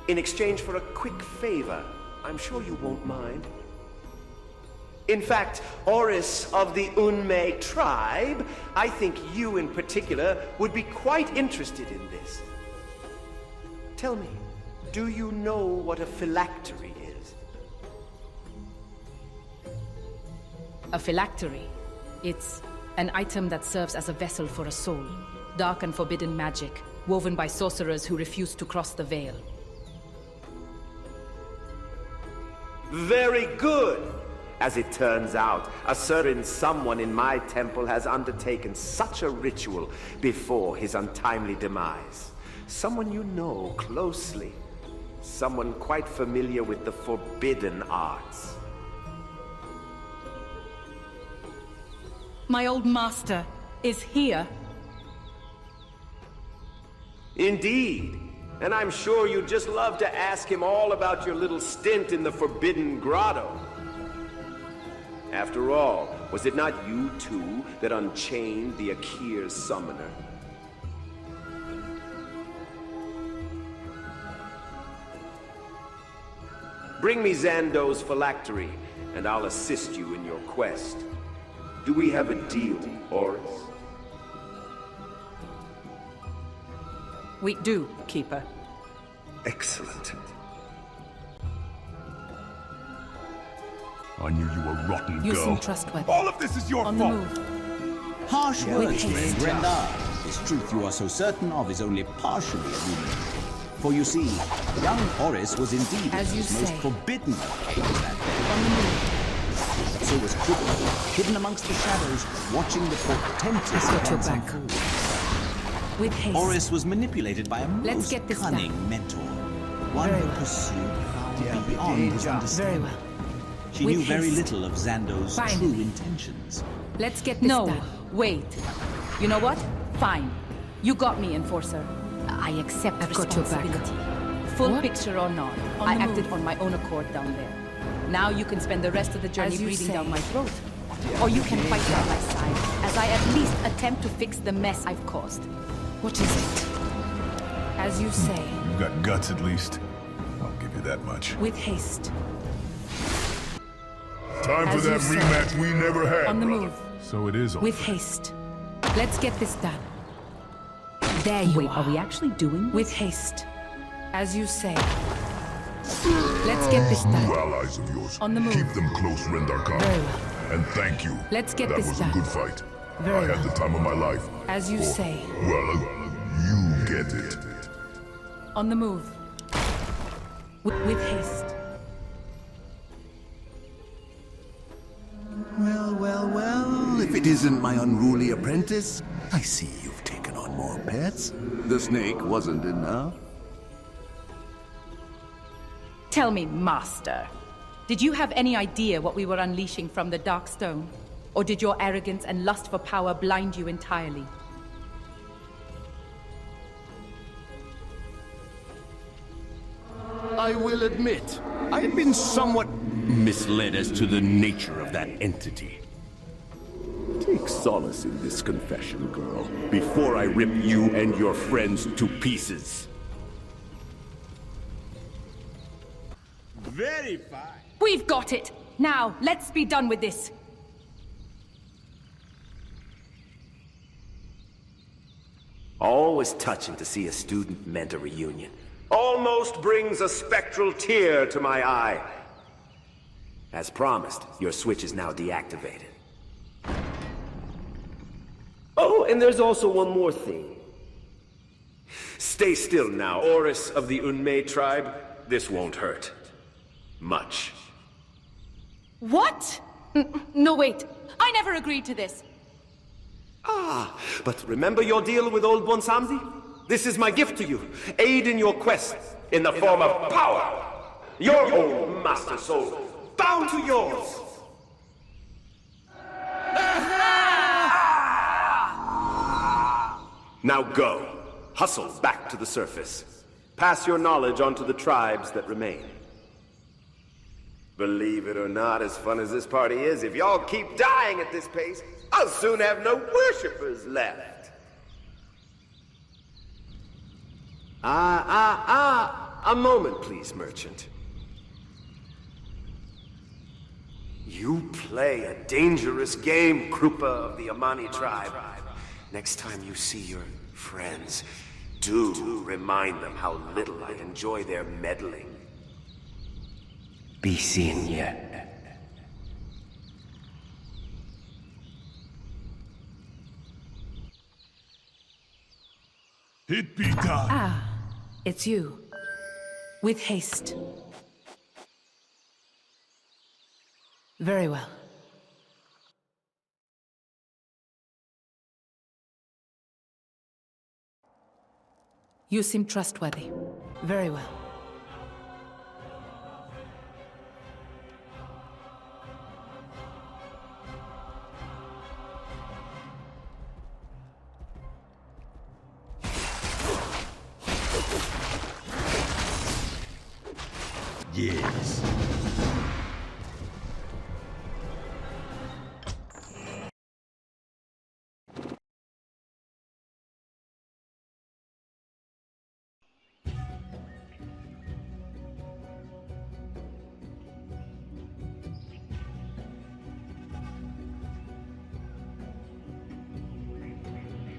In exchange for a quick favor. I'm sure you won't mind. In fact, Oris of the Unmei tribe, I think you in particular would be quite interested in this. Tell me, do you know what a phylactery is? A phylactery. It's an item that serves as a vessel for a soul. Dark and forbidden magic, woven by sorcerers who refuse to cross the veil. Very good! As it turns out, a certain someone in my temple has undertaken such a ritual before his untimely demise. Someone you know closely. Someone quite familiar with the forbidden arts. My old master is here. Indeed. And I'm sure you'd just love to ask him all about your little stint in the Forbidden Grotto. After all, was it not you two that unchained the Aqir summoner? Bring me Zando's phylactery, and I'll assist you in your quest. Do we have a deal, Oris? We do, Keeper. Excellent. I knew you were rotten, You girl. seem trustworthy. All of this is your On fault. the move. Harsh words, With haste. Grendar. This truth you are so certain of is only partially a rumor. For you see, young Oris was indeed As you his most say. forbidden of caves that day. But so was Krupa, hidden amongst the shadows, watching the portentous Let's get your events back. unfold. With haste. Oris was manipulated by a Let's most get this cunning done. mentor. One Very who well. pursued power beyond his Very understanding. well. She With knew very haste. little of Zando's true Finally. intentions. Let's get this done. Wait. You know what? Fine. You got me, Enforcer. I accept I've got your back. responsibility. Full What? picture or not, On I the acted move. on my own accord down there. Now you can spend the rest of the journey As you breathing say. down my throat. Or you can fight by my side, as I at least attempt to fix the mess I've caused. What is it? As you say. You got guts at least. I'll give you that much. With haste. Time for As you that say. rematch we never had, On the brother. move. So it is all. With haste. Let's get this done. There you Wait, are we actually doing this? With haste. As you say. Let's get this True done. allies of yours. On the move. Keep them close, Rendar Khan. Very well. And thank you. Let's get that this was done. a good fight. Very I had the time of my life. As you Or, say. Well, you get it. On the move. With haste. Well, if it isn't my unruly apprentice, I see you've taken on more pets. The snake wasn't enough. Tell me, Master. Did you have any idea what we were unleashing from the Dark Stone? Or did your arrogance and lust for power blind you entirely? I will admit, I had been somewhat misled as to the nature of that entity. Take solace in this confession, girl, before I rip you and your friends to pieces. Very fine. We've got it! Now, let's be done with this! Always touching to see a student-mentor reunion. Almost brings a spectral tear to my eye. As promised, your switch is now deactivated. Oh, and there's also one more thing. Stay still now, Oris of the Unmei tribe. This won't hurt. Much. What? No, wait. I never agreed to this. Ah, but remember your deal with old Bwonsamdi? This is my gift to you. Aid in your quest, in the form of power. Your old master soul, bound to yours. Now go. Hustle back to the surface. Pass your knowledge on to the tribes that remain. Believe it or not, as fun as this party is, if y'all keep dying at this pace, I'll soon have no worshippers left. A moment, please, merchant. You play a dangerous game, Krupa of the Amani tribe. Next time you see your friends, do remind them how little I enjoy their meddling. Be seen yet. It be done. Ah, it's you. With haste. Very well. You seem trustworthy. Very well. Yes.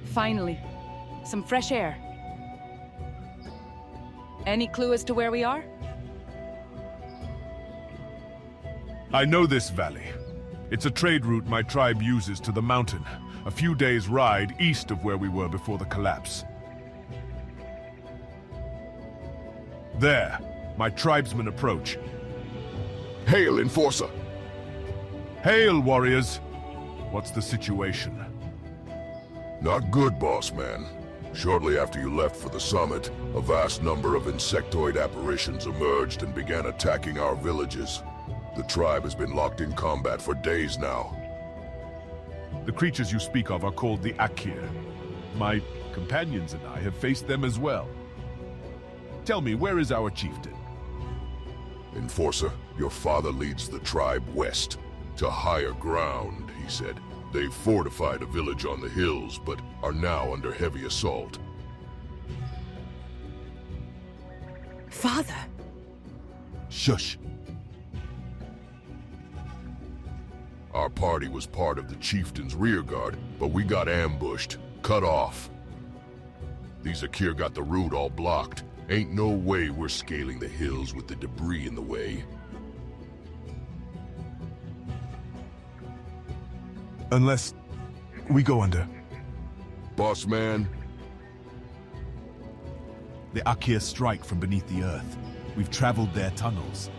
Finally, some fresh air. Any clue as to where we are? I know this valley. It's a trade route my tribe uses to the mountain, a few days' ride east of where we were before the collapse. There, my tribesmen approach. Hail, Enforcer! Hail, warriors! What's the situation? Not good, boss man. Shortly after you left for the summit, a vast number of insectoid apparitions emerged and began attacking our villages. The tribe has been locked in combat for days now. The creatures you speak of are called the Aqir. My companions and I have faced them as well. Tell me, where is our chieftain? Enforcer, your father leads the tribe west, to higher ground, he said. They've fortified a village on the hills, but are now under heavy assault. Father? Shush. Our party was part of the chieftain's rearguard, but we got ambushed, cut off. These Aqir got the route all blocked. Ain't no way we're scaling the hills with the debris in the way. Unless we go under. Boss man? The Aqir strike from beneath the earth. We've traveled their tunnels.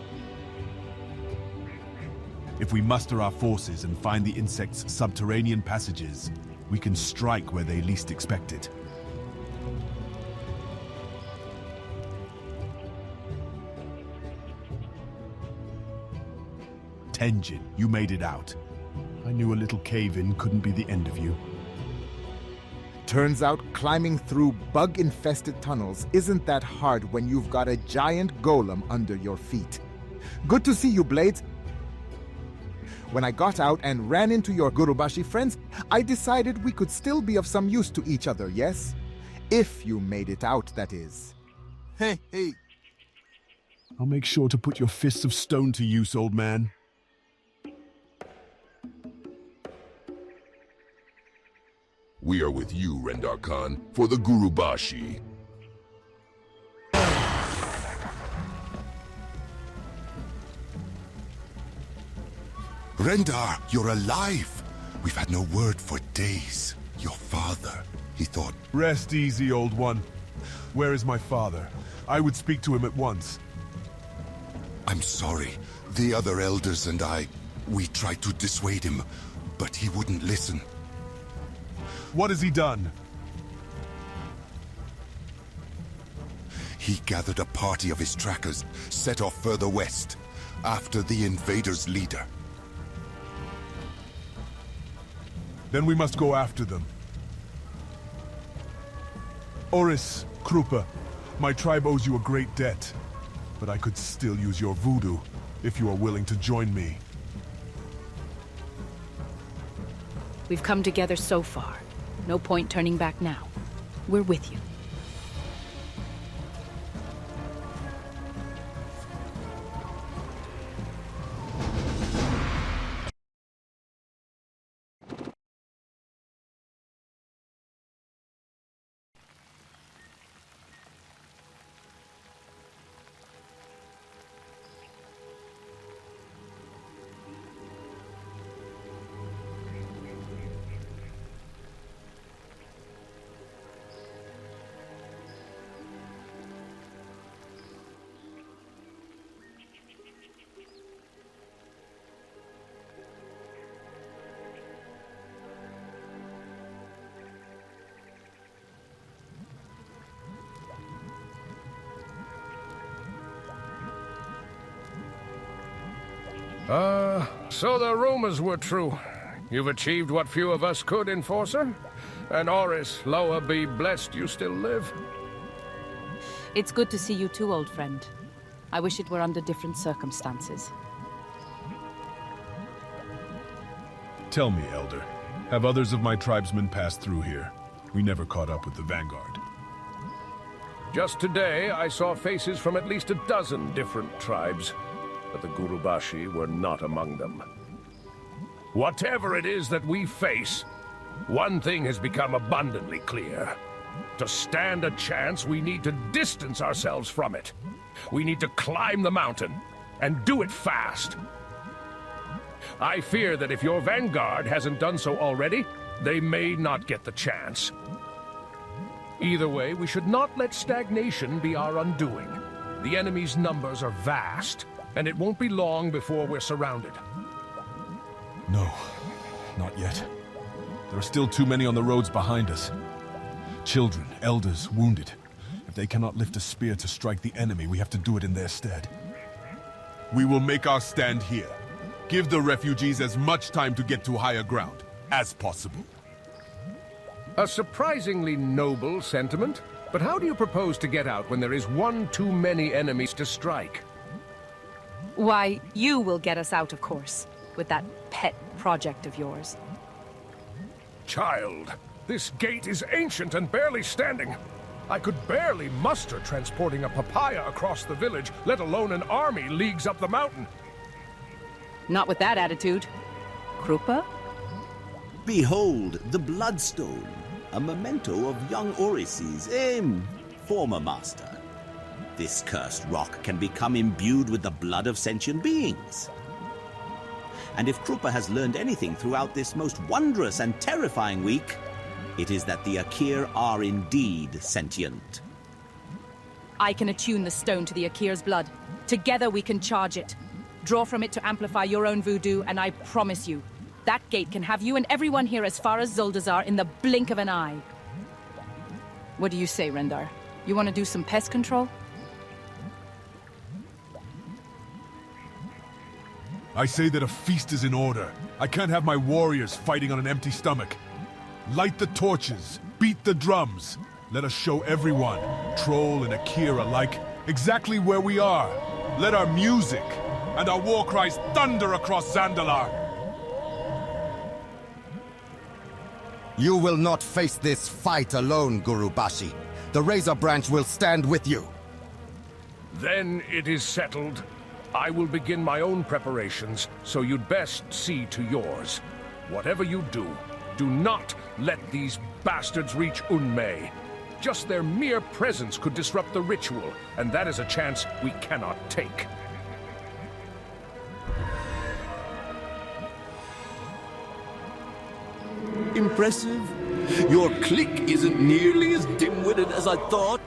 If we muster our forces and find the insects' subterranean passages, we can strike where they least expect it. Tenjin, you made it out. I knew a little cave-in couldn't be the end of you. Turns out climbing through bug-infested tunnels isn't that hard when you've got a giant golem under your feet. Good to see you, Blades. When I got out and ran into your Gurubashi friends, I decided we could still be of some use to each other, yes? If you made it out, that is. Hey. I'll make sure to put your fists of stone to use, old man. We are with you, Rendar Khan, for the Gurubashi. Rendar, you're alive! We've had no word for days. Your father, he thought... Rest easy, old one. Where is my father? I would speak to him at once. I'm sorry. The other elders and we tried to dissuade him. but he wouldn't listen. What has he done? He gathered a party of his trackers, set off further west, after the invaders' leader. Then we must go after them. Oris, Krupa, my tribe owes you a great debt, but I could still use your voodoo if you are willing to join me. We've come together so far. No point turning back now. We're with you. So the rumors were true. You've achieved what few of us could, Enforcer? And Oris, Loa be blessed you still live. It's good to see you too, old friend. I wish it were under different circumstances. Tell me, Elder, have others of my tribesmen passed through here? We never caught up with the Vanguard. Just today, I saw faces from at least a dozen different tribes, but the Gurubashi were not among them. Whatever it is that we face, one thing has become abundantly clear. To stand a chance, we need to distance ourselves from it. We need to climb the mountain, and do it fast. I fear that if your vanguard hasn't done so already, they may not get the chance. Either way, we should not let stagnation be our undoing. The enemy's numbers are vast, and it won't be long before we're surrounded. No, not yet. There are still too many on the roads behind us. Children, elders, wounded. If they cannot lift a spear to strike the enemy, we have to do it in their stead. We will make our stand here. Give the refugees as much time to get to higher ground as possible. A surprisingly noble sentiment, but how do you propose to get out when there is one too many enemies to strike? Why, you will get us out, of course, with that pet project of yours. Child, this gate is ancient and barely standing. I could barely muster transporting a papaya across the village, let alone an army leagues up the mountain. Not with that attitude. Krupa? Behold the Bloodstone, a memento of young Oris's, former master. This cursed rock can become imbued with the blood of sentient beings. And if Krupa has learned anything throughout this most wondrous and terrifying week, it is that the Aqir are indeed sentient. I can attune the stone to the Aqir's blood. Together we can charge it. Draw from it to amplify your own voodoo, and I promise you, that gate can have you and everyone here as far as Zuldazar in the blink of an eye. What do you say, Rendar? You want to do some pest control? I say that a feast is in order. I can't have my warriors fighting on an empty stomach. Light the torches, beat the drums. Let us show everyone, Troll and Aqir alike, exactly where we are. Let our music and our war cries thunder across Xandelar. You will not face this fight alone, Gurubashi. The Razor Branch will stand with you. Then it is settled. I will begin my own preparations, so you'd best see to yours. Whatever you do, do not let these bastards reach Unmei. Just their mere presence could disrupt the ritual, and that is a chance we cannot take. Impressive. Your clique isn't nearly as dim-witted as I thought.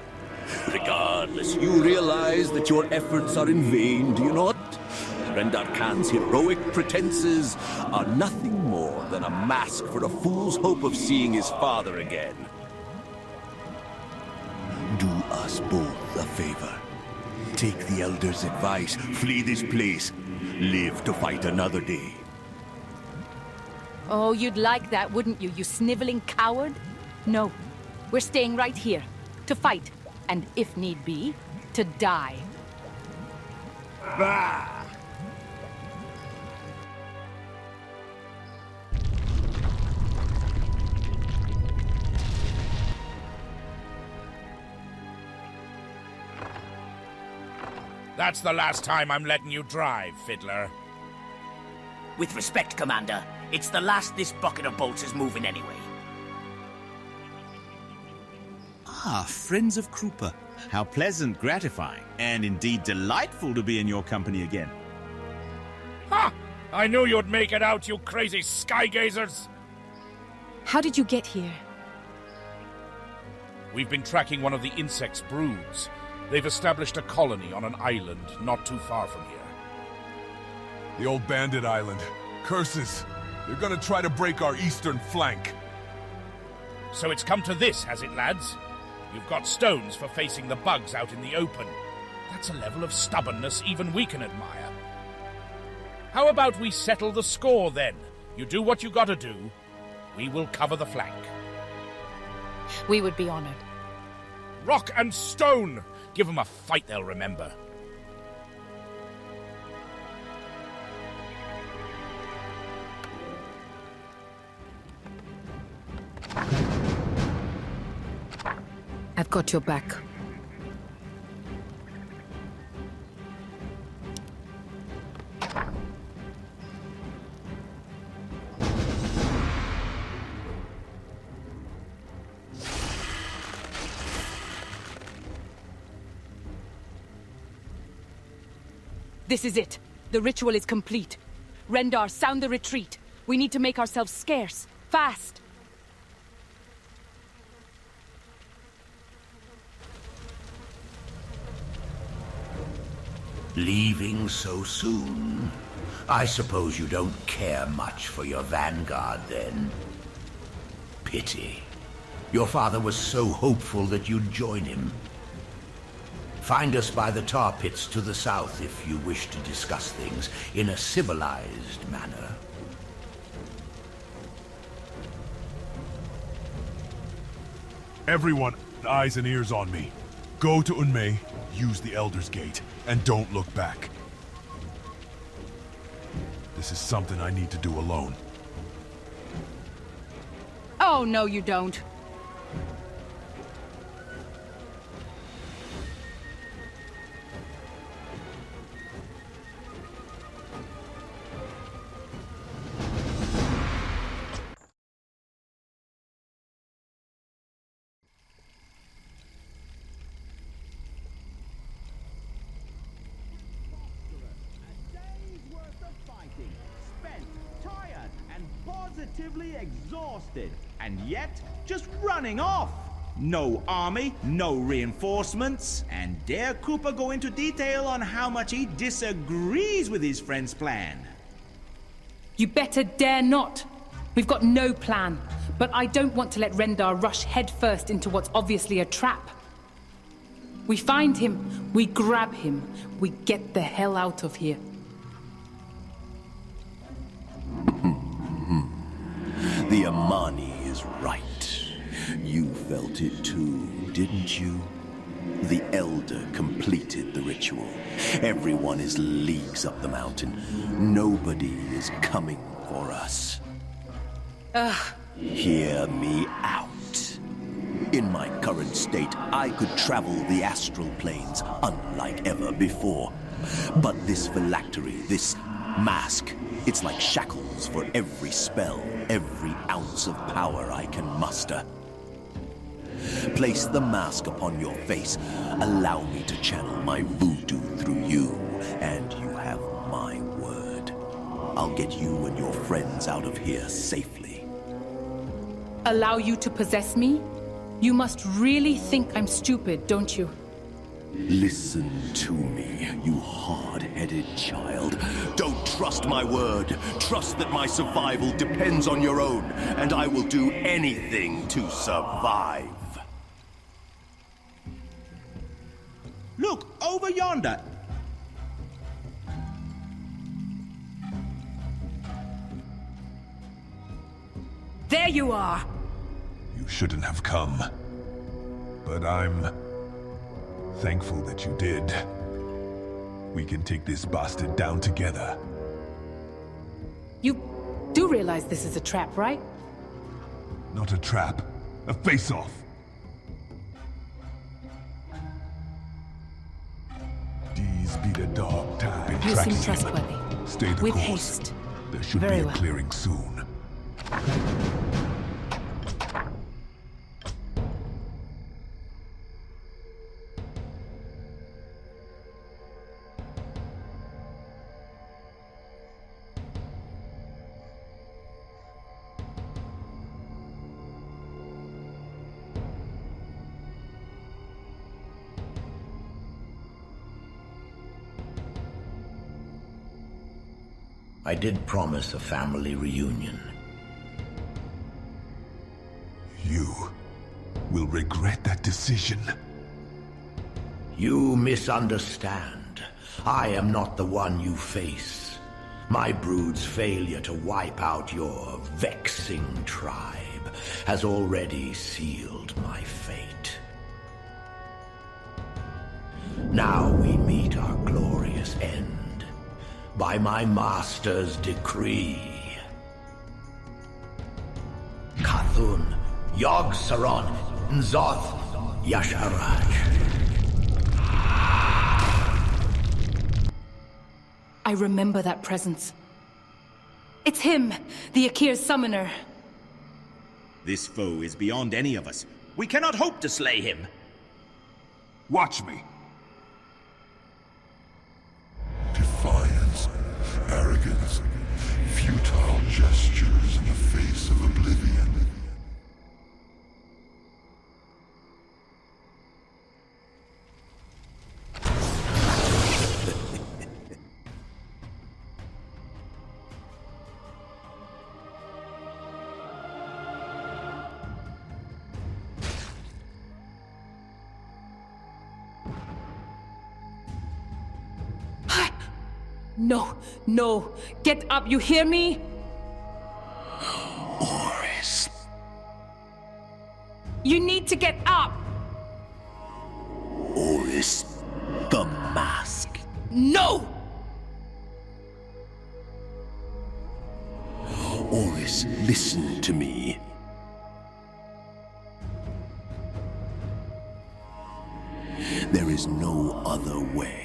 Regardless, you realize that your efforts are in vain, do you not? Rendar Khan's heroic pretenses are nothing more than a mask for a fool's hope of seeing his father again. Do us both a favor. Take the Elder's advice, flee this place, live to fight another day. Oh, you'd like that, wouldn't you, you sniveling coward? No. We're staying right here. To fight. And if need be, to die. Bah! That's the last time I'm letting you drive, Fiddler. With respect, Commander, it's the last this bucket of bolts is moving anyway. Ah, friends of Krupa. How pleasant, gratifying, and indeed delightful to be in your company again. Ha! I knew you'd make it out, you crazy skygazers! How did you get here? We've been tracking one of the insect's broods. They've established a colony on an island not too far from here. The old bandit island. Curses! They're gonna try to break our eastern flank. So it's come to this, has it, lads? You've got stones for facing the bugs out in the open. That's a level of stubbornness even we can admire. How about we settle the score, then? You do what you gotta do. We will cover the flank. We would be honored. Rock and stone! Give them a fight they'll remember. I've got your back. This is it. The ritual is complete. Rendar, sound the retreat. We need to make ourselves scarce. Fast! Leaving so soon? I suppose you don't care much for your vanguard, then? Pity. Your father was so hopeful that you'd join him. Find us by the tar pits to the south if you wish to discuss things in a civilized manner. Everyone, eyes and ears on me. Go to Unmei, use the Elder's Gate, and don't look back. This is something I need to do alone. Oh, no you don't. Positively exhausted, and yet just running off. No army, no reinforcements, and dare Cooper go into detail on how much he disagrees with his friend's plan. You better dare not. We've got no plan, but I don't want to let Rendar rush headfirst into what's obviously a trap. We find him, we grab him, we get the hell out of here. The Amani is right. You felt it too, didn't you? The Elder completed the ritual. Everyone is leagues up the mountain. Nobody is coming for us. Hear me out. In my current state, I could travel the astral planes unlike ever before. But this phylactery, this mask, it's like shackles for every spell, every ounce of power I can muster. Place the mask upon your face. Allow me to channel my voodoo through you, and you have my word. I'll get you and your friends out of here safely. Allow you to possess me? You must really think I'm stupid, don't you? Listen to me, you hard-headed child. Don't trust my word. Trust that my survival depends on your own, and I will do anything to survive. Look, over yonder. There you are! You shouldn't have come. But I'm thankful that you did. We can take this bastard down together. You do realize this is a trap, right? Not a trap. A face-off. These be the dog time. You seem trustworthy. Stay the With course. haste. There should Very be a well. clearing soon. I did promise a family reunion. You will regret that decision. You misunderstand. I am not the one you face. My brood's failure to wipe out your vexing tribe has already sealed my fate. Now we meet our glorious end. By my master's decree. Kathun, Yogg-Saron, N'Zoth, Yasharaj. I remember that presence. It's him, the Aqir summoner. This foe is beyond any of us. We cannot hope to slay him. Watch me. Defiance, arrogance, futile gestures in the face of oblivion. No, no. Get up, you hear me? Oris. You need to get up! Oris, the mask. No! Oris, listen to me. There is no other way.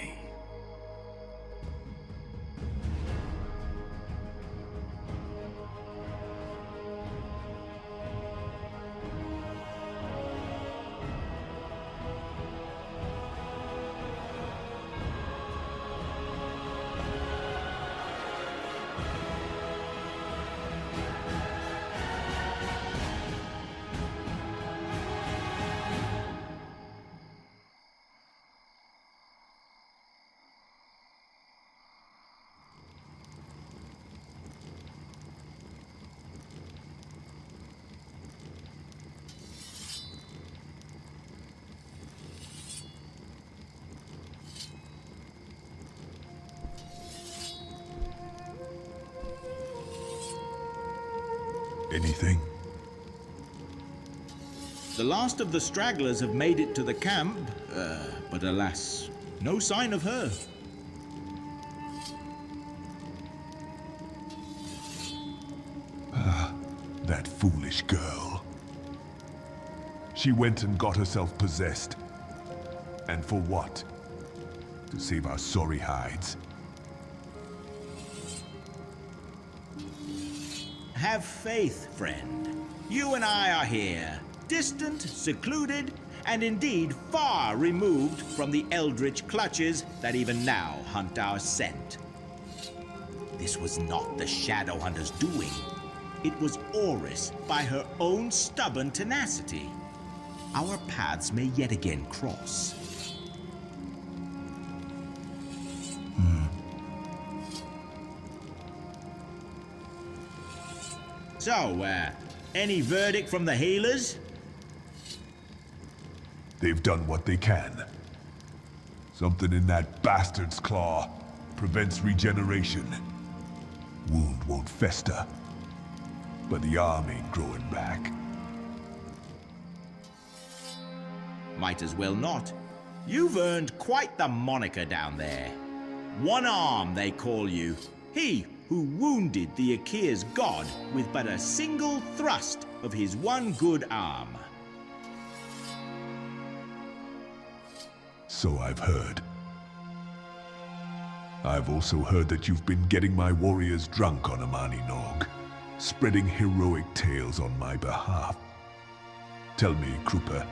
Anything? The last of the stragglers have made it to the camp, but alas, no sign of her. That foolish girl. She went and got herself possessed. And for what? To save our sorry hides. Have faith, friend. You and I are here, distant, secluded, and indeed far removed from the eldritch clutches that even now hunt our scent. This was not the Shadowhunter's doing. It was Oris by her own stubborn tenacity. Our paths may yet again cross. So, any verdict from the healers? They've done what they can. Something in that bastard's claw prevents regeneration. Wound won't fester, but the arm ain't growing back. Might as well not. You've earned quite the moniker down there. One Arm, they call you. He who wounded the Aqir's god with but a single thrust of his one good arm. So I've heard. I've also heard that you've been getting my warriors drunk on Amani Nog, spreading heroic tales on my behalf. Tell me, Krupa,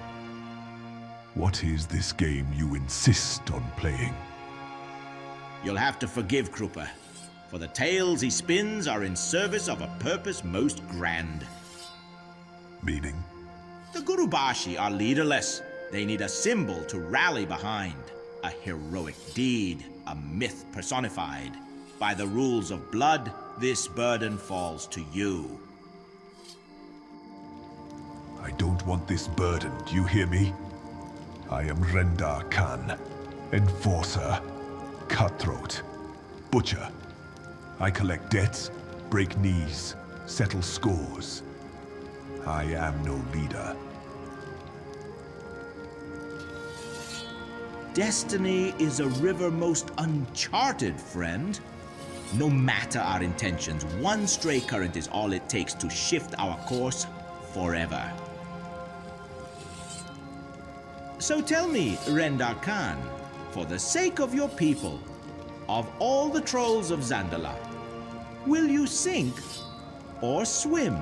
what is this game you insist on playing? You'll have to forgive Krupa, for the tales he spins are in service of a purpose most grand. Meaning? The Gurubashi are leaderless. They need a symbol to rally behind, a heroic deed, a myth personified. By the rules of blood, this burden falls to you. I don't want this burden, do you hear me? I am Rendar Khan, Enforcer, Cutthroat, Butcher. I collect debts, break knees, settle scores. I am no leader. Destiny is a river most uncharted, friend. No matter our intentions, one stray current is all it takes to shift our course forever. So tell me, Rendar Khan, for the sake of your people, of all the trolls of Xandelar, will you sink or swim?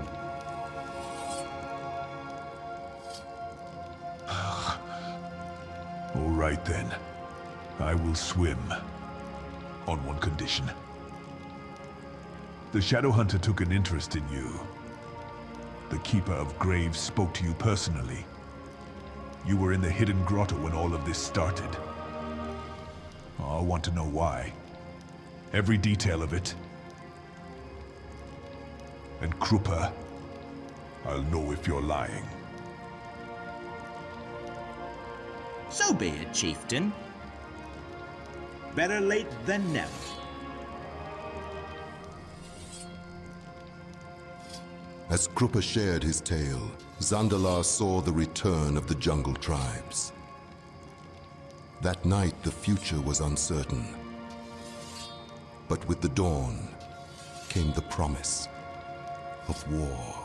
All right then. I will swim. On one condition. The Shadowhunter took an interest in you. The Keeper of Graves spoke to you personally. You were in the hidden grotto when all of this started. I want to know why. Every detail of it. And Krupa, I'll know if you're lying. So be it, chieftain. Better late than never. As Krupa shared his tale, Zandalar saw the return of the jungle tribes. That night, the future was uncertain. But with the dawn came the promise of war.